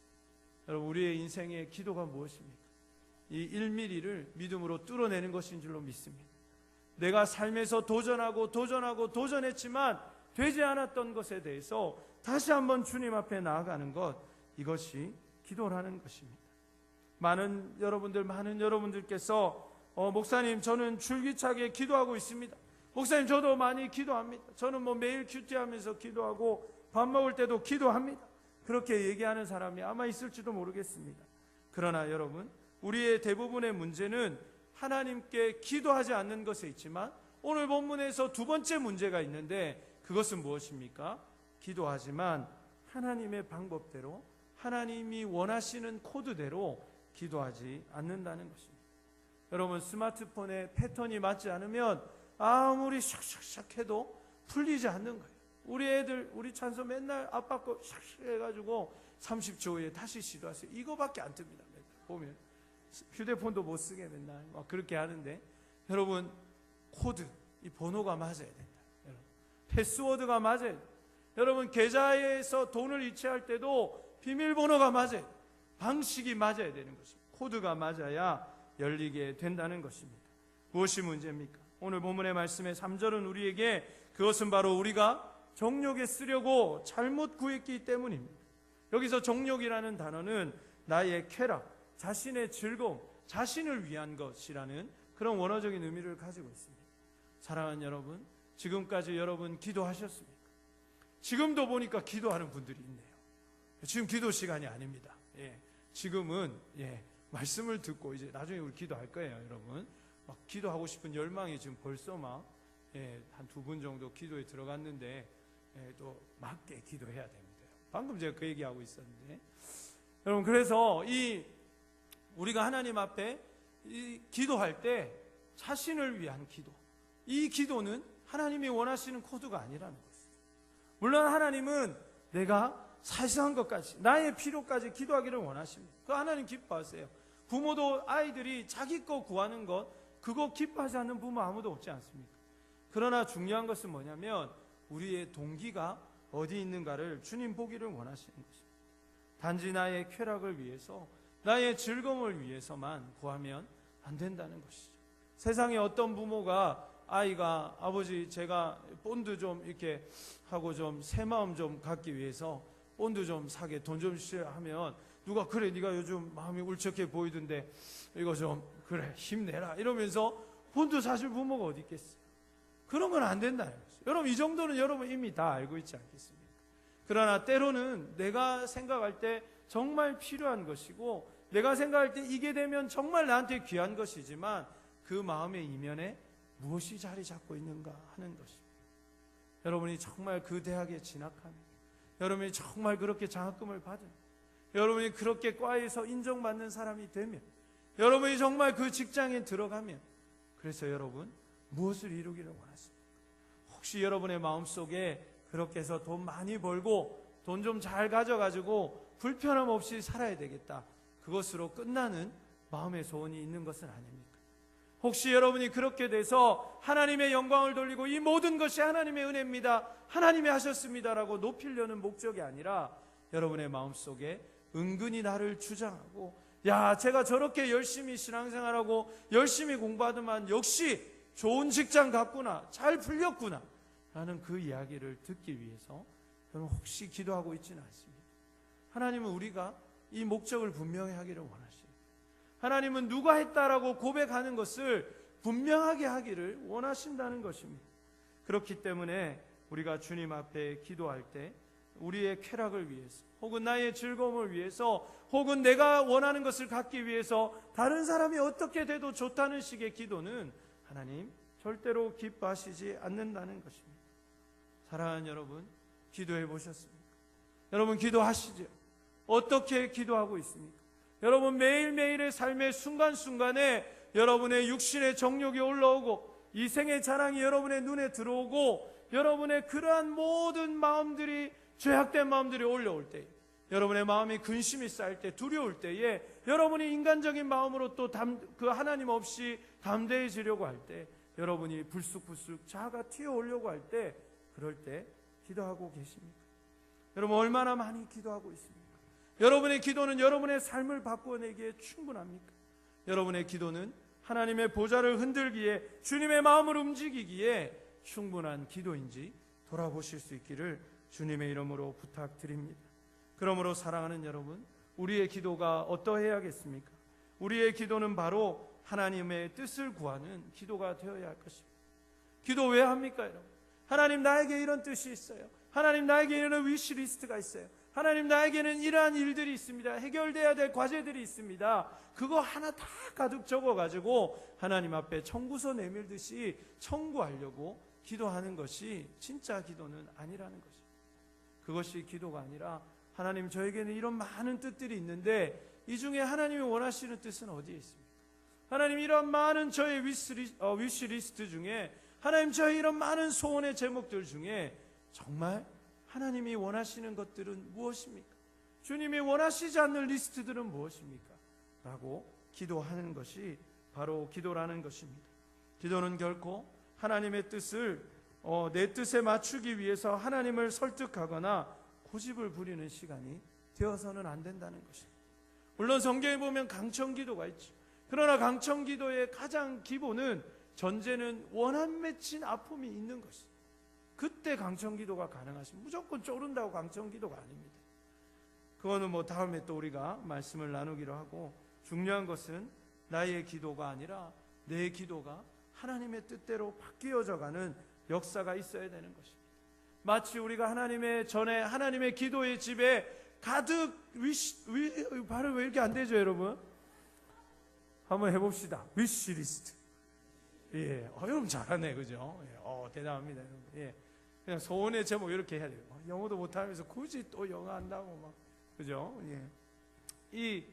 여러분, 우리의 인생의 기도가 무엇입니까? 이 1mm를 믿음으로 뚫어내는 것인 줄로 믿습니다. 내가 삶에서 도전했지만 되지 않았던 것에 대해서 다시 한번 주님 앞에 나아가는 것, 이것이 기도라는 것입니다. 많은 여러분들께서 목사님, 저는 줄기차게 기도하고 있습니다. 목사님, 저도 많이 기도합니다. 저는 매일 큐티하면서 기도하고 밥 먹을 때도 기도합니다. 그렇게 얘기하는 사람이 아마 있을지도 모르겠습니다. 그러나 여러분, 우리의 대부분의 문제는 하나님께 기도하지 않는 것에 있지만 오늘 본문에서 두 번째 문제가 있는데 그것은 무엇입니까? 기도하지만 하나님의 방법대로 하나님이 원하시는 코드대로 기도하지 않는다는 것입니다. 여러분, 스마트폰의 패턴이 맞지 않으면 아무리 샥샥샥 해도 풀리지 않는 거예요. 우리 애들, 우리 찬소 맨날 아빠 거 샥샥 해가지고 30초 후에 다시 시도하세요. 이거밖에 안 뜹니다. 맨날 보면 휴대폰도 못 쓰게 맨날 막 그렇게 하는데, 여러분, 코드, 이 번호가 맞아야 된다. 여러분, 패스워드가 맞아야 된다. 여러분, 계좌에서 돈을 이체할 때도 비밀번호가 맞아요. 방식이 맞아야 되는 것입니다. 코드가 맞아야 열리게 된다는 것입니다. 무엇이 문제입니까? 오늘 본문의 말씀의 3절은 우리에게 그것은 바로 우리가 정욕에 쓰려고 잘못 구했기 때문입니다. 여기서 정욕이라는 단어는 나의 쾌락, 자신의 즐거움, 자신을 위한 것이라는 그런 원어적인 의미를 가지고 있습니다. 사랑하는 여러분, 지금까지 여러분 기도하셨습니까? 지금도 보니까 기도하는 분들이 있네요. 지금 기도 시간이 아닙니다. 지금은 말씀을 듣고 이제 나중에 우리 기도할 거예요, 여러분. 막 기도하고 싶은 열망이 지금 벌써 한 두 분 정도 기도에 들어갔는데 또 맞게 기도해야 됩니다. 방금 제가 그 얘기하고 있었는데, 여러분, 그래서 우리가 하나님 앞에 기도할 때 자신을 위한 기도, 이 기도는 하나님이 원하시는 코드가 아니라는 것이죠. 물론 하나님은 내가 사소한 것까지, 나의 필요까지 기도하기를 원하십니다. 그 하나님 기뻐하세요. 부모도 아이들이 자기 거 구하는 것, 그거 기뻐하지 않는 부모 아무도 없지 않습니까? 그러나 중요한 것은 뭐냐면 우리의 동기가 어디 있는가를 주님 보기를 원하시는 것입니다. 단지 나의 쾌락을 위해서, 나의 즐거움을 위해서만 구하면 안 된다는 것이죠. 세상에 어떤 부모가 아이가 아버지 제가 본드 좀 이렇게 하고 좀 새 마음 좀 갖기 위해서 본드 좀 사게 돈 좀 주세요 하면 누가 그래 네가 요즘 마음이 울적해 보이던데 이거 좀 그래 힘내라 이러면서 본드 사실 부모가 어디 있겠어요. 그런 건 안 된다는 거죠. 여러분 이 정도는 여러분 이미 다 알고 있지 않겠습니까? 그러나 때로는 내가 생각할 때 정말 필요한 것이고 내가 생각할 때 이게 되면 정말 나한테 귀한 것이지만 그 마음의 이면에 무엇이 자리 잡고 있는가 하는 것입니다. 여러분이 정말 그 대학에 진학하면, 여러분이 정말 그렇게 장학금을 받으면, 여러분이 그렇게 과에서 인정받는 사람이 되면, 여러분이 정말 그 직장에 들어가면, 그래서 여러분 무엇을 이루기를 원하십니까? 혹시 여러분의 마음속에 그렇게 해서 돈 많이 벌고 돈 좀 잘 가져가지고 불편함 없이 살아야 되겠다, 그것으로 끝나는 마음의 소원이 있는 것은 아닙니까? 혹시 여러분이 그렇게 돼서 하나님의 영광을 돌리고 이 모든 것이 하나님의 은혜입니다, 하나님이 하셨습니다라고 높이려는 목적이 아니라 여러분의 마음속에 은근히 나를 주장하고 야 제가 저렇게 열심히 신앙생활하고 열심히 공부하더만 역시 좋은 직장 갔구나, 잘 풀렸구나 라는 그 이야기를 듣기 위해서 여러분 혹시 기도하고 있지는 않습니다. 하나님은 우리가 이 목적을 분명히 하기를 원하십니다. 하나님은 누가 했다라고 고백하는 것을 분명하게 하기를 원하신다는 것입니다. 그렇기 때문에 우리가 주님 앞에 기도할 때 우리의 쾌락을 위해서 혹은 나의 즐거움을 위해서 혹은 내가 원하는 것을 갖기 위해서 다른 사람이 어떻게 돼도 좋다는 식의 기도는 하나님 절대로 기뻐하시지 않는다는 것입니다. 사랑하는 여러분, 기도해 보셨습니까? 여러분 기도하시죠? 어떻게 기도하고 있습니까? 여러분 매일매일의 삶의 순간순간에 여러분의 육신의 정욕이 올라오고 이 생의 자랑이 여러분의 눈에 들어오고 여러분의 그러한 모든 마음들이 죄악된 마음들이 올라올 때, 여러분의 마음이 근심이 쌓일 때, 두려울 때에 여러분이 인간적인 마음으로 또 그 하나님 없이 담대해지려고 할 때, 여러분이 불쑥불쑥 자아가 튀어오려고 할 때, 그럴 때 기도하고 계십니까? 여러분 얼마나 많이 기도하고 있습니까? 여러분의 기도는 여러분의 삶을 바꾸어내기에 충분합니까? 여러분의 기도는 하나님의 보좌를 흔들기에, 주님의 마음을 움직이기에 충분한 기도인지 돌아보실 수 있기를 주님의 이름으로 부탁드립니다. 그러므로 사랑하는 여러분, 우리의 기도가 어떠해야겠습니까? 우리의 기도는 바로 하나님의 뜻을 구하는 기도가 되어야 할 것입니다. 기도 왜 합니까, 여러분? 하나님 나에게 이런 뜻이 있어요. 하나님 나에게 이런 위시리스트가 있어요. 하나님 나에게는 이러한 일들이 있습니다. 해결돼야 될 과제들이 있습니다. 그거 하나 다 가득 적어가지고 하나님 앞에 청구서 내밀듯이 청구하려고 기도하는 것이 진짜 기도는 아니라는 것입니다. 그것이 기도가 아니라 하나님 저에게는 이런 많은 뜻들이 있는데 이 중에 하나님이 원하시는 뜻은 어디에 있습니까? 하나님 이런 많은 저의 위시리스트 중에 하나님 저의 이런 많은 소원의 제목들 중에 정말 하나님이 원하시는 것들은 무엇입니까? 주님이 원하시지 않는 리스트들은 무엇입니까? 라고 기도하는 것이 바로 기도라는 것입니다. 기도는 결코 하나님의 뜻을 내 뜻에 맞추기 위해서 하나님을 설득하거나 고집을 부리는 시간이 되어서는 안 된다는 것입니다. 물론 성경에 보면 강청기도가 있죠. 그러나 강청기도의 가장 기본은 전제는 원한 맺힌 아픔이 있는 것입니다. 그때 강청기도가 가능하십니다. 무조건 쪼른다고 강청기도가 아닙니다. 그거는 다음에 또 우리가 말씀을 나누기로 하고, 중요한 것은 나의 기도가 아니라 내 기도가 하나님의 뜻대로 바뀌어져가는 역사가 있어야 되는 것입니다. 마치 우리가 하나님의 기도의 집에 가득 발음 왜 이렇게 안 되죠, 여러분? 한번 해봅시다. 위시리스트. 예, 여러분 잘하네, 그죠? 예, 대단합니다, 여러분. 예, 그냥 소원의 제목 이렇게 해야 돼요. 영어도 못하면서 굳이 또 영어 한다고 막, 그죠? 예,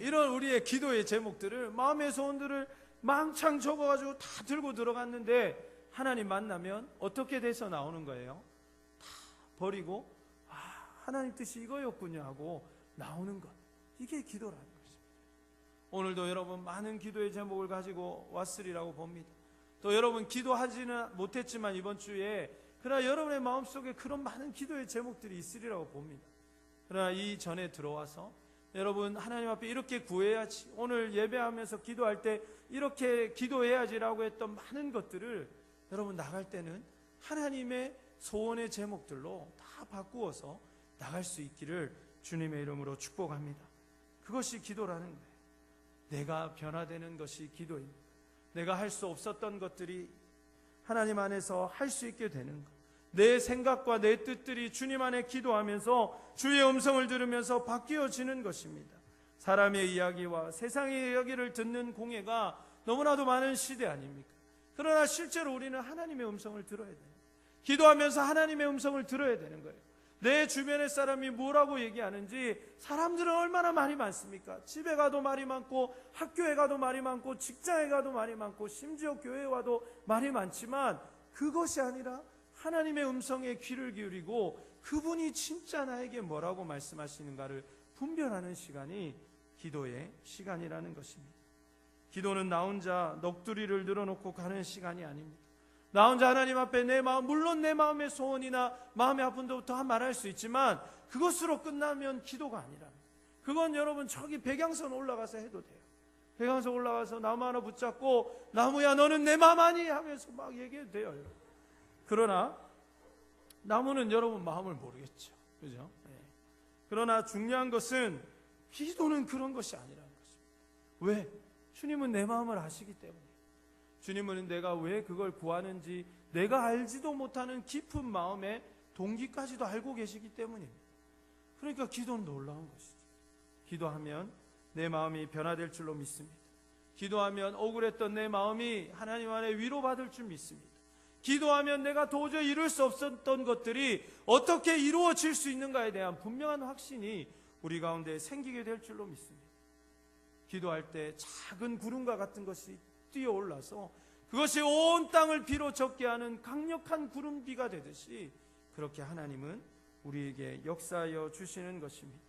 이런 우리의 기도의 제목들을, 마음의 소원들을 망창 적어가지고 다 들고 들어갔는데 하나님 만나면 어떻게 돼서 나오는 거예요? 다 버리고 하나님 뜻이 이거였군요 하고 나오는 것. 이게 기도라는 것입니다. 오늘도 여러분 많은 기도의 제목을 가지고 왔으리라고 봅니다. 또 여러분 기도하지는 못했지만 이번 주에 그러나 여러분의 마음속에 그런 많은 기도의 제목들이 있으리라고 봅니다. 그러나 이 전에 들어와서 여러분 하나님 앞에 이렇게 구해야지, 오늘 예배하면서 기도할 때 이렇게 기도해야지라고 했던 많은 것들을 여러분 나갈 때는 하나님의 소원의 제목들로 다 바꾸어서 나갈 수 있기를 주님의 이름으로 축복합니다. 그것이 기도라는 거예요. 내가 변화되는 것이 기도입니다. 내가 할 수 없었던 것들이 하나님 안에서 할 수 있게 되는 것, 내 생각과 내 뜻들이 주님 안에 기도하면서 주의 음성을 들으면서 바뀌어지는 것입니다. 사람의 이야기와 세상의 이야기를 듣는 공예가 너무나도 많은 시대 아닙니까? 그러나 실제로 우리는 하나님의 음성을 들어야 돼요. 기도하면서 하나님의 음성을 들어야 되는 거예요. 내 주변의 사람이 뭐라고 얘기하는지, 사람들은 얼마나 말이 많습니까? 집에 가도 말이 많고, 학교에 가도 말이 많고, 직장에 가도 말이 많고, 심지어 교회에 와도 말이 많지만 그것이 아니라 하나님의 음성에 귀를 기울이고 그분이 진짜 나에게 뭐라고 말씀하시는가를 분별하는 시간이 기도의 시간이라는 것입니다. 기도는 나 혼자 넋두리를 늘어놓고 가는 시간이 아닙니다. 나 혼자 하나님 앞에 내 마음, 물론 내 마음의 소원이나 마음의 아픔도 다 말할 수 있지만 그것으로 끝나면 기도가 아니라, 그건 여러분 저기 백양선 올라가서 해도 돼요. 백양선 올라가서 나무 하나 붙잡고 나무야 너는 내 마음 아니 하면서 막 얘기해도 돼요. 여러분. 그러나 나무는 여러분 마음을 모르겠죠. 그죠? 네. 그러나 중요한 것은 기도는 그런 것이 아니라는 것입니다. 왜? 주님은 내 마음을 아시기 때문에. 주님은 내가 왜 그걸 구하는지 내가 알지도 못하는 깊은 마음의 동기까지도 알고 계시기 때문입니다. 그러니까 기도는 놀라운 것이죠. 기도하면 내 마음이 변화될 줄로 믿습니다. 기도하면 억울했던 내 마음이 하나님 안에 위로받을 줄 믿습니다. 기도하면 내가 도저히 이룰 수 없었던 것들이 어떻게 이루어질 수 있는가에 대한 분명한 확신이 우리 가운데 생기게 될 줄로 믿습니다. 기도할 때 작은 구름과 같은 것이 뛰어올라서 그것이 온 땅을 비로 젖게 하는 강력한 구름비가 되듯이 그렇게 하나님은 우리에게 역사하여 주시는 것입니다.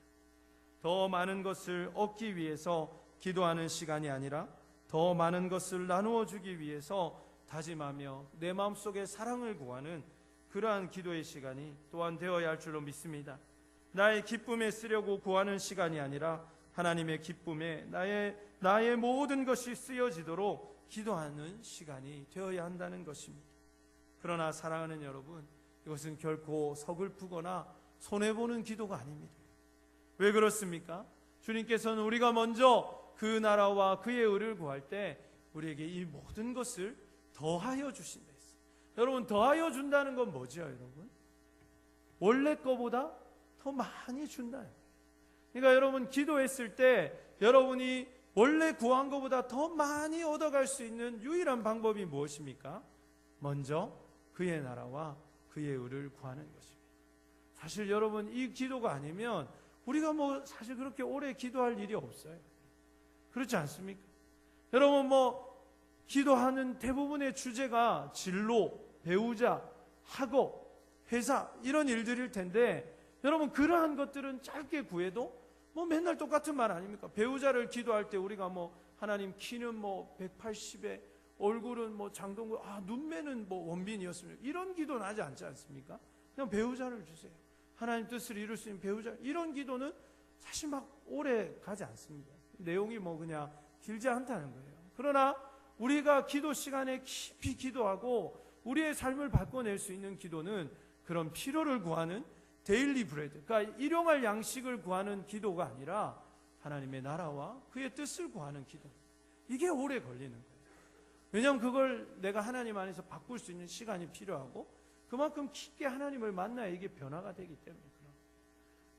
더 많은 것을 얻기 위해서 기도하는 시간이 아니라 더 많은 것을 나누어 주기 위해서 다짐하며 내 마음속에 사랑을 구하는 그러한 기도의 시간이 또한 되어야 할 줄로 믿습니다. 나의 기쁨에 쓰려고 구하는 시간이 아니라 하나님의 기쁨에 나의 모든 것이 쓰여지도록 기도하는 시간이 되어야 한다는 것입니다. 그러나 사랑하는 여러분, 이것은 결코 서글프거나 손해보는 기도가 아닙니다. 왜 그렇습니까? 주님께서는 우리가 먼저 그 나라와 그의 의를 구할 때 우리에게 이 모든 것을 더하여 주신다 했어요. 여러분, 더하여 준다는 건 뭐죠, 여러분? 원래 거보다 더 많이 준다. 그러니까 여러분 기도했을 때 여러분이 원래 구한 것보다 더 많이 얻어갈 수 있는 유일한 방법이 무엇입니까? 먼저 그의 나라와 그의 의를 구하는 것입니다. 사실 여러분 이 기도가 아니면 우리가 사실 그렇게 오래 기도할 일이 없어요. 그렇지 않습니까? 여러분 기도하는 대부분의 주제가 진로, 배우자, 학업, 회사 이런 일들일 텐데 여러분 그러한 것들은 짧게 구해도 맨날 똑같은 말 아닙니까? 배우자를 기도할 때 우리가 하나님 키는 180에 얼굴은 장동건, 눈매는 원빈이었습니다. 이런 기도는 하지 않지 않습니까? 그냥 배우자를 주세요. 하나님 뜻을 이룰 수 있는 배우자. 이런 기도는 사실 오래 가지 않습니다. 내용이 그냥 길지 않다는 거예요. 그러나 우리가 기도 시간에 깊이 기도하고 우리의 삶을 바꿔낼 수 있는 기도는 그런 필요를 구하는 데일리 브레드, 그러니까 일용할 양식을 구하는 기도가 아니라 하나님의 나라와 그의 뜻을 구하는 기도. 이게 오래 걸리는 거예요. 왜냐하면 그걸 내가 하나님 안에서 바꿀 수 있는 시간이 필요하고 그만큼 깊게 하나님을 만나야 이게 변화가 되기 때문에 그런.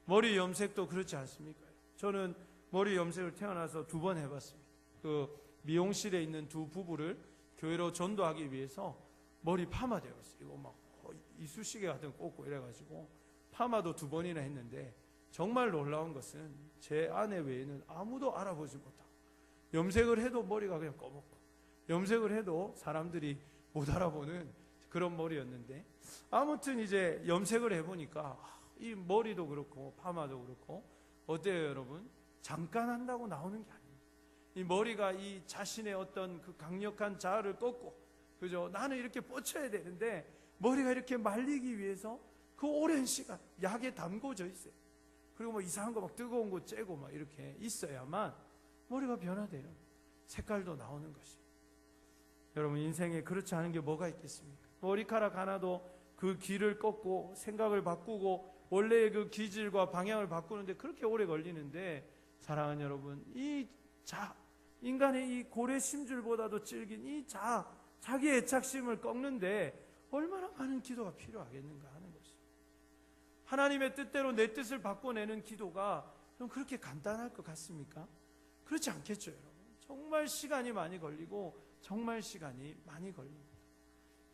머리 염색도 그렇지 않습니까? 저는 머리 염색을 태어나서 2번 해봤습니다. 그 미용실에 있는 두 부부를 교회로 전도하기 위해서 머리 파마되어 있어요. 이거 이쑤시개 같은 거 꽂고 이래가지고 파마도 2번이나 했는데 정말 놀라운 것은 제 아내 외에는 아무도 알아보지 못하고 염색을 해도 머리가 그냥 꺼먹고 염색을 해도 사람들이 못 알아보는 그런 머리였는데 아무튼 이제 염색을 해보니까 이 머리도 그렇고 파마도 그렇고 어때요 여러분? 잠깐 한다고 나오는 게 아니에요. 이 머리가 이 자신의 어떤 그 강력한 자아를 꺾고, 그죠? 나는 이렇게 뻗쳐야 되는데 머리가 이렇게 말리기 위해서 그 오랜 시간 약에 담궈져 있어요. 그리고 뭐 이상한 거 막 뜨거운 거 쬐고 막 이렇게 있어야만 머리가 변화돼요. 색깔도 나오는 것이. 여러분, 인생에 그렇지 않은 게 뭐가 있겠습니까? 머리카락 하나도 그 길을 꺾고 생각을 바꾸고 원래의 그 기질과 방향을 바꾸는데 그렇게 오래 걸리는데, 사랑하는 여러분, 인간의 이 고래 심줄보다도 질긴 이 자기의 애착심을 꺾는데 얼마나 많은 기도가 필요하겠는가 하는 것이. 하나님의 뜻대로 내 뜻을 바꿔내는 기도가 좀 그렇게 간단할 것 같습니까? 그렇지 않겠죠, 여러분. 정말 시간이 많이 걸리고 정말 시간이 많이 걸립니다.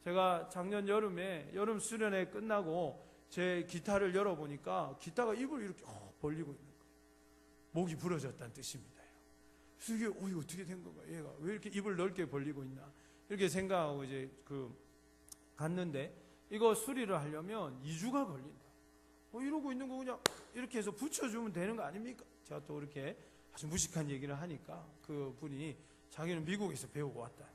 제가 작년 여름에 여름 수련회 끝나고 제 기타를 열어보니까 기타가 입을 이렇게 벌리고 있는 거예요. 목이 부러졌다는 뜻입니다. 그래서 이게 이거 어떻게 된 건가? 얘가 왜 이렇게 입을 넓게 벌리고 있나? 이렇게 생각하고 이제 갔는데, 이거 수리를 하려면 2주가 걸린다. 이러고 있는 거 그냥 이렇게 해서 붙여주면 되는 거 아닙니까? 제가 또 이렇게 아주 무식한 얘기를 하니까 그 분이 자기는 미국에서 배우고 왔다.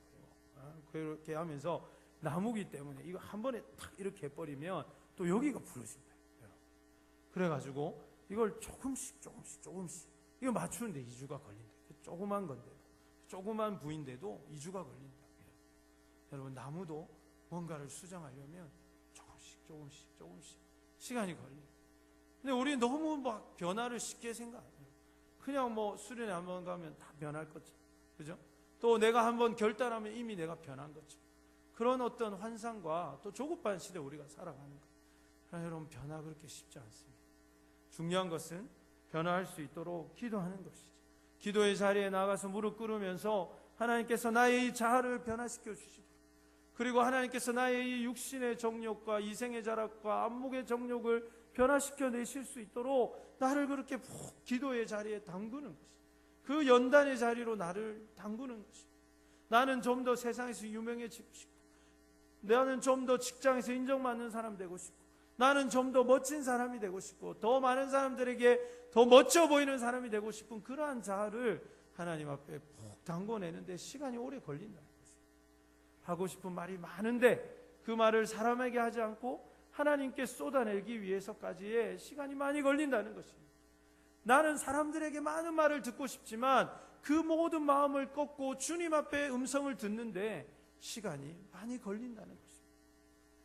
그렇게 하면서 나무기 때문에 이거 한 번에 탁 이렇게 해버리면 또 여기가 부러진다. 그래가지고 이걸 조금씩 이거 맞추는데 2주가 걸린다. 조그만 건데도, 조그만 부인데도 2주가 걸린다. 여러분, 나무도 뭔가를 수정하려면 조금씩 시간이 걸려요. 근데 우리 너무 막 변화를 쉽게 생각해요. 그냥 뭐 수련회 한번 가면 다 변할 거죠. 그죠? 또 내가 한번 결단하면 이미 내가 변한 거죠. 그런 어떤 환상과 또 조급한 시대에 우리가 살아가는 거예요. 그러나 여러분, 변화 그렇게 쉽지 않습니다. 중요한 것은 변화할 수 있도록 기도하는 것이죠. 기도의 자리에 나가서 무릎 꿇으면서 하나님께서 나의 이 자아를 변화시켜 주시고, 그리고 하나님께서 나의 이 육신의 정욕과 이생의 자락과 안목의 정욕을 변화시켜 내실 수 있도록 나를 그렇게 푹 기도의 자리에 담그는 것이죠. 그 연단의 자리로 나를 담그는 것이죠. 나는 좀 더 세상에서 유명해지고 싶고, 나는 좀 더 직장에서 인정받는 사람 되고 싶고, 나는 좀 더 멋진 사람이 되고 싶고, 더 많은 사람들에게 더 멋져 보이는 사람이 되고 싶은 그러한 자아를 하나님 앞에 푹 담궈내는데 시간이 오래 걸린다는 것이에요. 하고 싶은 말이 많은데 그 말을 사람에게 하지 않고 하나님께 쏟아내기 위해서까지의 시간이 많이 걸린다는 것입니다. 나는 사람들에게 많은 말을 듣고 싶지만 그 모든 마음을 꺾고 주님 앞에 음성을 듣는데 시간이 많이 걸린다는 것입니다.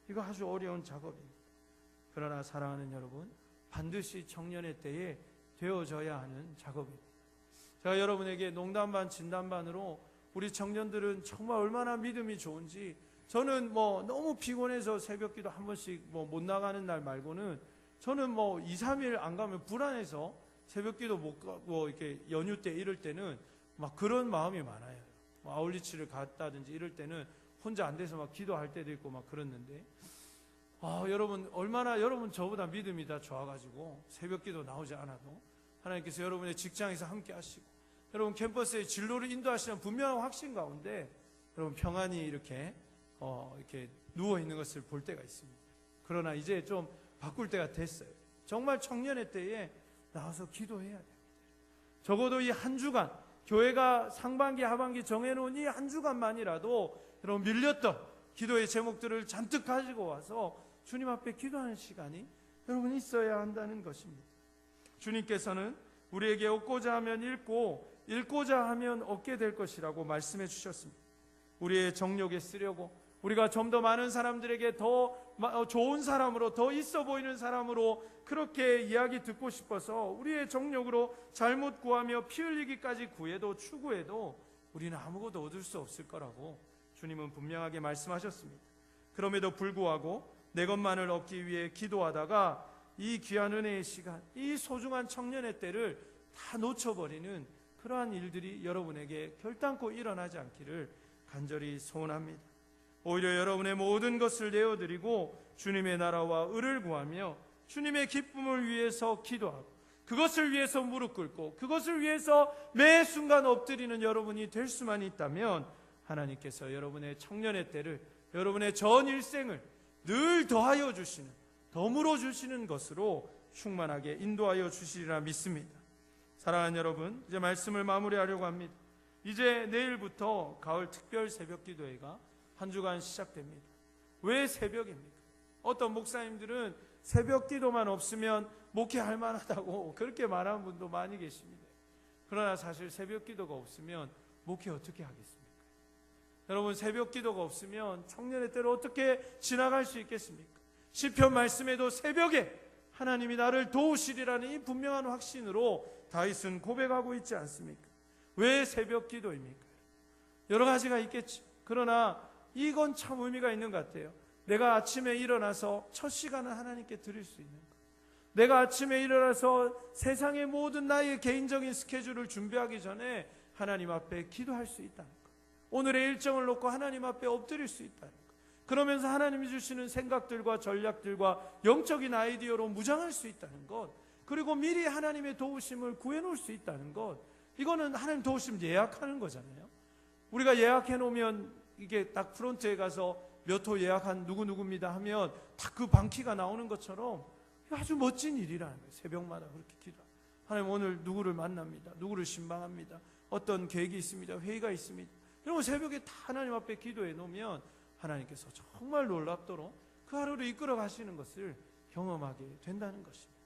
이거 아주 어려운 작업입니다. 그러나 사랑하는 여러분, 반드시 청년의 때에 되어져야 하는 작업입니다. 제가 여러분에게 농담 반 진담 반으로 우리 청년들은 정말 얼마나 믿음이 좋은지, 저는 뭐 너무 피곤해서 새벽기도 한 번씩 못 나가는 날 말고는 저는 2, 3일 안 가면 불안해서 새벽기도 못 가고, 이렇게 연휴 때 이럴 때는 막 그런 마음이 많아요. 아울리치를 갔다든지 이럴 때는 혼자 안 돼서 막 기도할 때도 있고 막 그랬는데, 여러분, 얼마나 여러분 저보다 믿음이 다 좋아가지고 새벽기도 나오지 않아도 하나님께서 여러분의 직장에서 함께 하시고, 여러분 캠퍼스의 진로를 인도하시는 분명한 확신 가운데 여러분 평안히 이렇게 누워 있는 것을 볼 때가 있습니다. 그러나 이제 좀 바꿀 때가 됐어요. 정말 청년의 때에 나와서 기도해야 됩니다. 적어도 이 한 주간, 교회가 상반기 하반기 정해놓은 이 한 주간만이라도 여러분 밀렸던 기도의 제목들을 잔뜩 가지고 와서 주님 앞에 기도하는 시간이 여러분 있어야 한다는 것입니다. 주님께서는 우리에게 얻고자 하면 읽고 읽고자 하면 얻게 될 것이라고 말씀해 주셨습니다. 우리의 정욕에 쓰려고, 우리가 좀 더 많은 사람들에게 더 좋은 사람으로, 더 있어 보이는 사람으로 그렇게 이야기 듣고 싶어서 우리의 정욕으로 잘못 구하며 피 흘리기까지 구해도 추구해도 우리는 아무것도 얻을 수 없을 거라고 주님은 분명하게 말씀하셨습니다. 그럼에도 불구하고 내 것만을 얻기 위해 기도하다가 이 귀한 은혜의 시간, 이 소중한 청년의 때를 다 놓쳐버리는 그러한 일들이 여러분에게 결단코 일어나지 않기를 간절히 소원합니다. 오히려 여러분의 모든 것을 내어드리고 주님의 나라와 의를 구하며 주님의 기쁨을 위해서 기도하고, 그것을 위해서 무릎 꿇고, 그것을 위해서 매 순간 엎드리는 여러분이 될 수만 있다면 하나님께서 여러분의 청년의 때를, 여러분의 전 일생을 늘 더하여 주시는, 더 주시는 것으로 충만하게 인도하여 주시리라 믿습니다. 사랑하는 여러분, 이제 말씀을 마무리하려고 합니다. 이제 내일부터 가을 특별 새벽 기도회가 한 주간 시작됩니다. 왜 새벽입니까? 어떤 목사님들은 새벽 기도만 없으면 목회할 만하다고 그렇게 말하는 분도 많이 계십니다. 그러나 사실 새벽 기도가 없으면 목회 어떻게 하겠습니까? 여러분, 새벽 기도가 없으면 청년의 때를 어떻게 지나갈 수 있겠습니까? 시편 말씀에도 새벽에 하나님이 나를 도우시리라는 이 분명한 확신으로 다윗은 고백하고 있지 않습니까? 왜 새벽 기도입니까? 여러 가지가 있겠죠. 그러나 이건 참 의미가 있는 것 같아요. 내가 아침에 일어나서 첫 시간을 하나님께 드릴 수 있는 것. 내가 아침에 일어나서 세상의 모든 나의 개인적인 스케줄을 준비하기 전에 하나님 앞에 기도할 수 있다는 것. 오늘의 일정을 놓고 하나님 앞에 엎드릴 수 있다는 것. 그러면서 하나님이 주시는 생각들과 전략들과 영적인 아이디어로 무장할 수 있다는 것. 그리고 미리 하나님의 도우심을 구해놓을 수 있다는 것. 이거는 하나님 도우심 예약하는 거잖아요. 우리가 예약해 놓으면 이게 딱 프론트에 가서 몇 호 예약한 누구누구입니다 하면 딱 그 방키가 나오는 것처럼 아주 멋진 일이라는 거예요. 새벽마다 그렇게 기도. 하나님 오늘 누구를 만납니다. 누구를 신방합니다. 어떤 계획이 있습니다. 회의가 있습니다. 이런 새벽에 다 하나님 앞에 기도해 놓으면 하나님께서 정말 놀랍도록 그 하루를 이끌어 가시는 것을 경험하게 된다는 것입니다.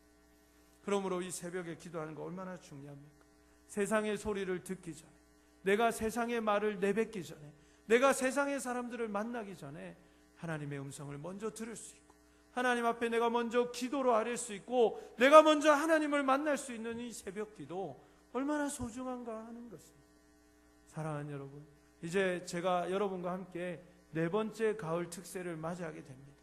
그러므로 이 새벽에 기도하는 거 얼마나 중요합니까? 세상의 소리를 듣기 전에, 내가 세상의 말을 내뱉기 전에, 내가 세상의 사람들을 만나기 전에 하나님의 음성을 먼저 들을 수 있고, 하나님 앞에 내가 먼저 기도로 아뢰 수 있고, 내가 먼저 하나님을 만날 수 있는 이 새벽 기도 얼마나 소중한가 하는 것입니다. 사랑하는 여러분, 이제 제가 여러분과 함께 4번째 가을 특세를 맞이하게 됩니다.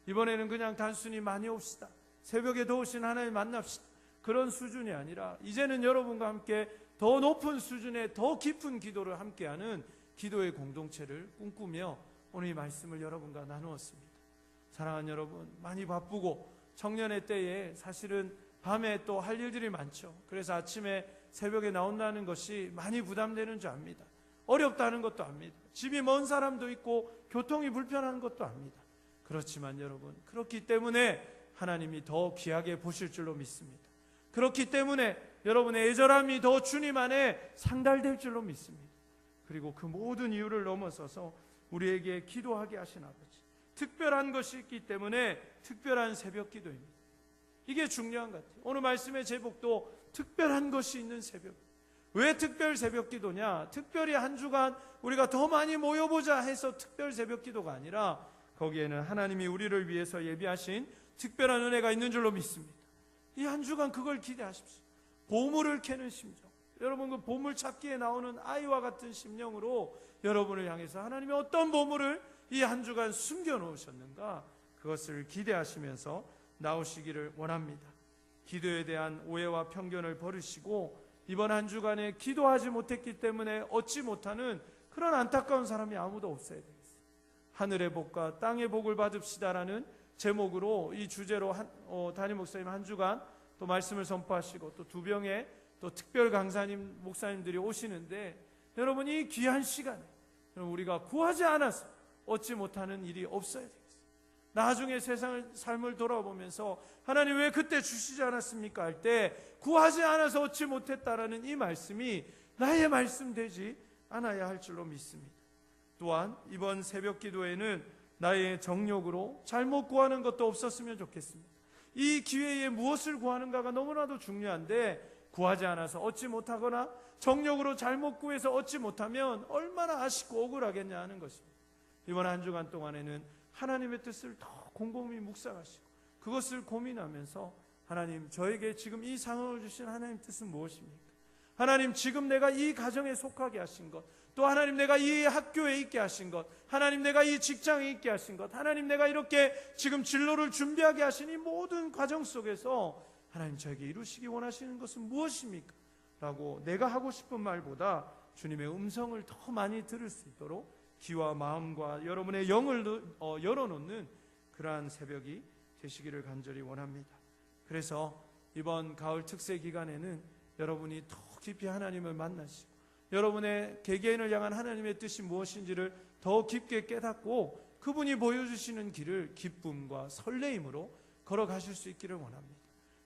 이번에는 그냥 단순히 많이 옵시다, 새벽에 도우신 하나님 만납시다, 그런 수준이 아니라 이제는 여러분과 함께 더 높은 수준의 더 깊은 기도를 함께하는 기도의 공동체를 꿈꾸며 오늘 이 말씀을 여러분과 나누었습니다. 사랑하는 여러분, 많이 바쁘고 청년의 때에 사실은 밤에 또 할 일들이 많죠. 그래서 아침에 새벽에 나온다는 것이 많이 부담되는 줄 압니다. 어렵다는 것도 압니다. 집이 먼 사람도 있고 교통이 불편한 것도 압니다. 그렇지만 여러분, 그렇기 때문에 하나님이 더 귀하게 보실 줄로 믿습니다. 그렇기 때문에 여러분의 애절함이 더 주님 안에 상달될 줄로 믿습니다. 그리고 그 모든 이유를 넘어서서 우리에게 기도하게 하신 아버지, 특별한 것이 있기 때문에 특별한 새벽 기도입니다. 이게 중요한 것 같아요. 오늘 말씀의 제목도 특별한 것이 있는 새벽. 왜 특별 새벽 기도냐? 특별히 한 주간 우리가 더 많이 모여보자 해서 특별 새벽 기도가 아니라 거기에는 하나님이 우리를 위해서 예비하신 특별한 은혜가 있는 줄로 믿습니다. 이 한 주간 그걸 기대하십시오. 보물을 캐는 심정, 여러분 그 보물 찾기에 나오는 아이와 같은 심령으로 여러분을 향해서 하나님이 어떤 보물을 이 한 주간 숨겨놓으셨는가, 그것을 기대하시면서 나오시기를 원합니다. 기도에 대한 오해와 편견을 버리시고 이번 한 주간에 기도하지 못했기 때문에 얻지 못하는 그런 안타까운 사람이 아무도 없어야 되겠어요. 하늘의 복과 땅의 복을 받읍시다라는 제목으로 이 주제로 담임 목사님 한 주간 또 말씀을 선포하시고 또 2병의 또 특별 강사님 목사님들이 오시는데, 여러분 이 귀한 시간에 우리가 구하지 않아서 얻지 못하는 일이 없어야 되겠어요. 나중에 세상을 삶을 돌아보면서 하나님 왜 그때 주시지 않았습니까 할 때 구하지 않아서 얻지 못했다라는 이 말씀이 나의 말씀 되지 않아야 할 줄로 믿습니다. 또한 이번 새벽 기도에는 나의 정욕으로 잘못 구하는 것도 없었으면 좋겠습니다. 이 기회에 무엇을 구하는가가 너무나도 중요한데 구하지 않아서 얻지 못하거나 정욕으로 잘못 구해서 얻지 못하면 얼마나 아쉽고 억울하겠냐 하는 것입니다. 이번 한 주간 동안에는 하나님의 뜻을 더 곰곰이 묵상하시고 그것을 고민하면서 하나님, 저에게 지금 이 상황을 주신 하나님 뜻은 무엇입니까? 하나님, 지금 내가 이 가정에 속하게 하신 것, 또 하나님 내가 이 학교에 있게 하신 것, 하나님 내가 이 직장에 있게 하신 것, 하나님 내가 이렇게 지금 진로를 준비하게 하신 이 모든 과정 속에서 하나님 저에게 이루시기 원하시는 것은 무엇입니까? 라고 내가 하고 싶은 말보다 주님의 음성을 더 많이 들을 수 있도록 귀와 마음과 여러분의 영을 열어놓는 그러한 새벽이 되시기를 간절히 원합니다. 그래서 이번 가을 특세 기간에는 여러분이 더 깊이 하나님을 만나시고 여러분의 개개인을 향한 하나님의 뜻이 무엇인지를 더 깊게 깨닫고 그분이 보여주시는 길을 기쁨과 설레임으로 걸어가실 수 있기를 원합니다.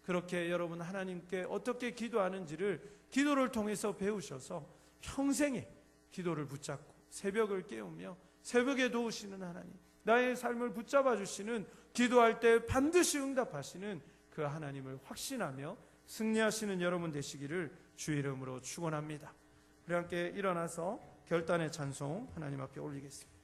그렇게 여러분 하나님께 어떻게 기도하는지를 기도를 통해서 배우셔서 평생에 기도를 붙잡고 새벽을 깨우며 새벽에 도우시는 하나님, 나의 삶을 붙잡아 주시는, 기도할 때 반드시 응답하시는 그 하나님을 확신하며 승리하시는 여러분 되시기를 주의 이름으로 축원합니다. 우리 함께 일어나서 결단의 찬송 하나님 앞에 올리겠습니다.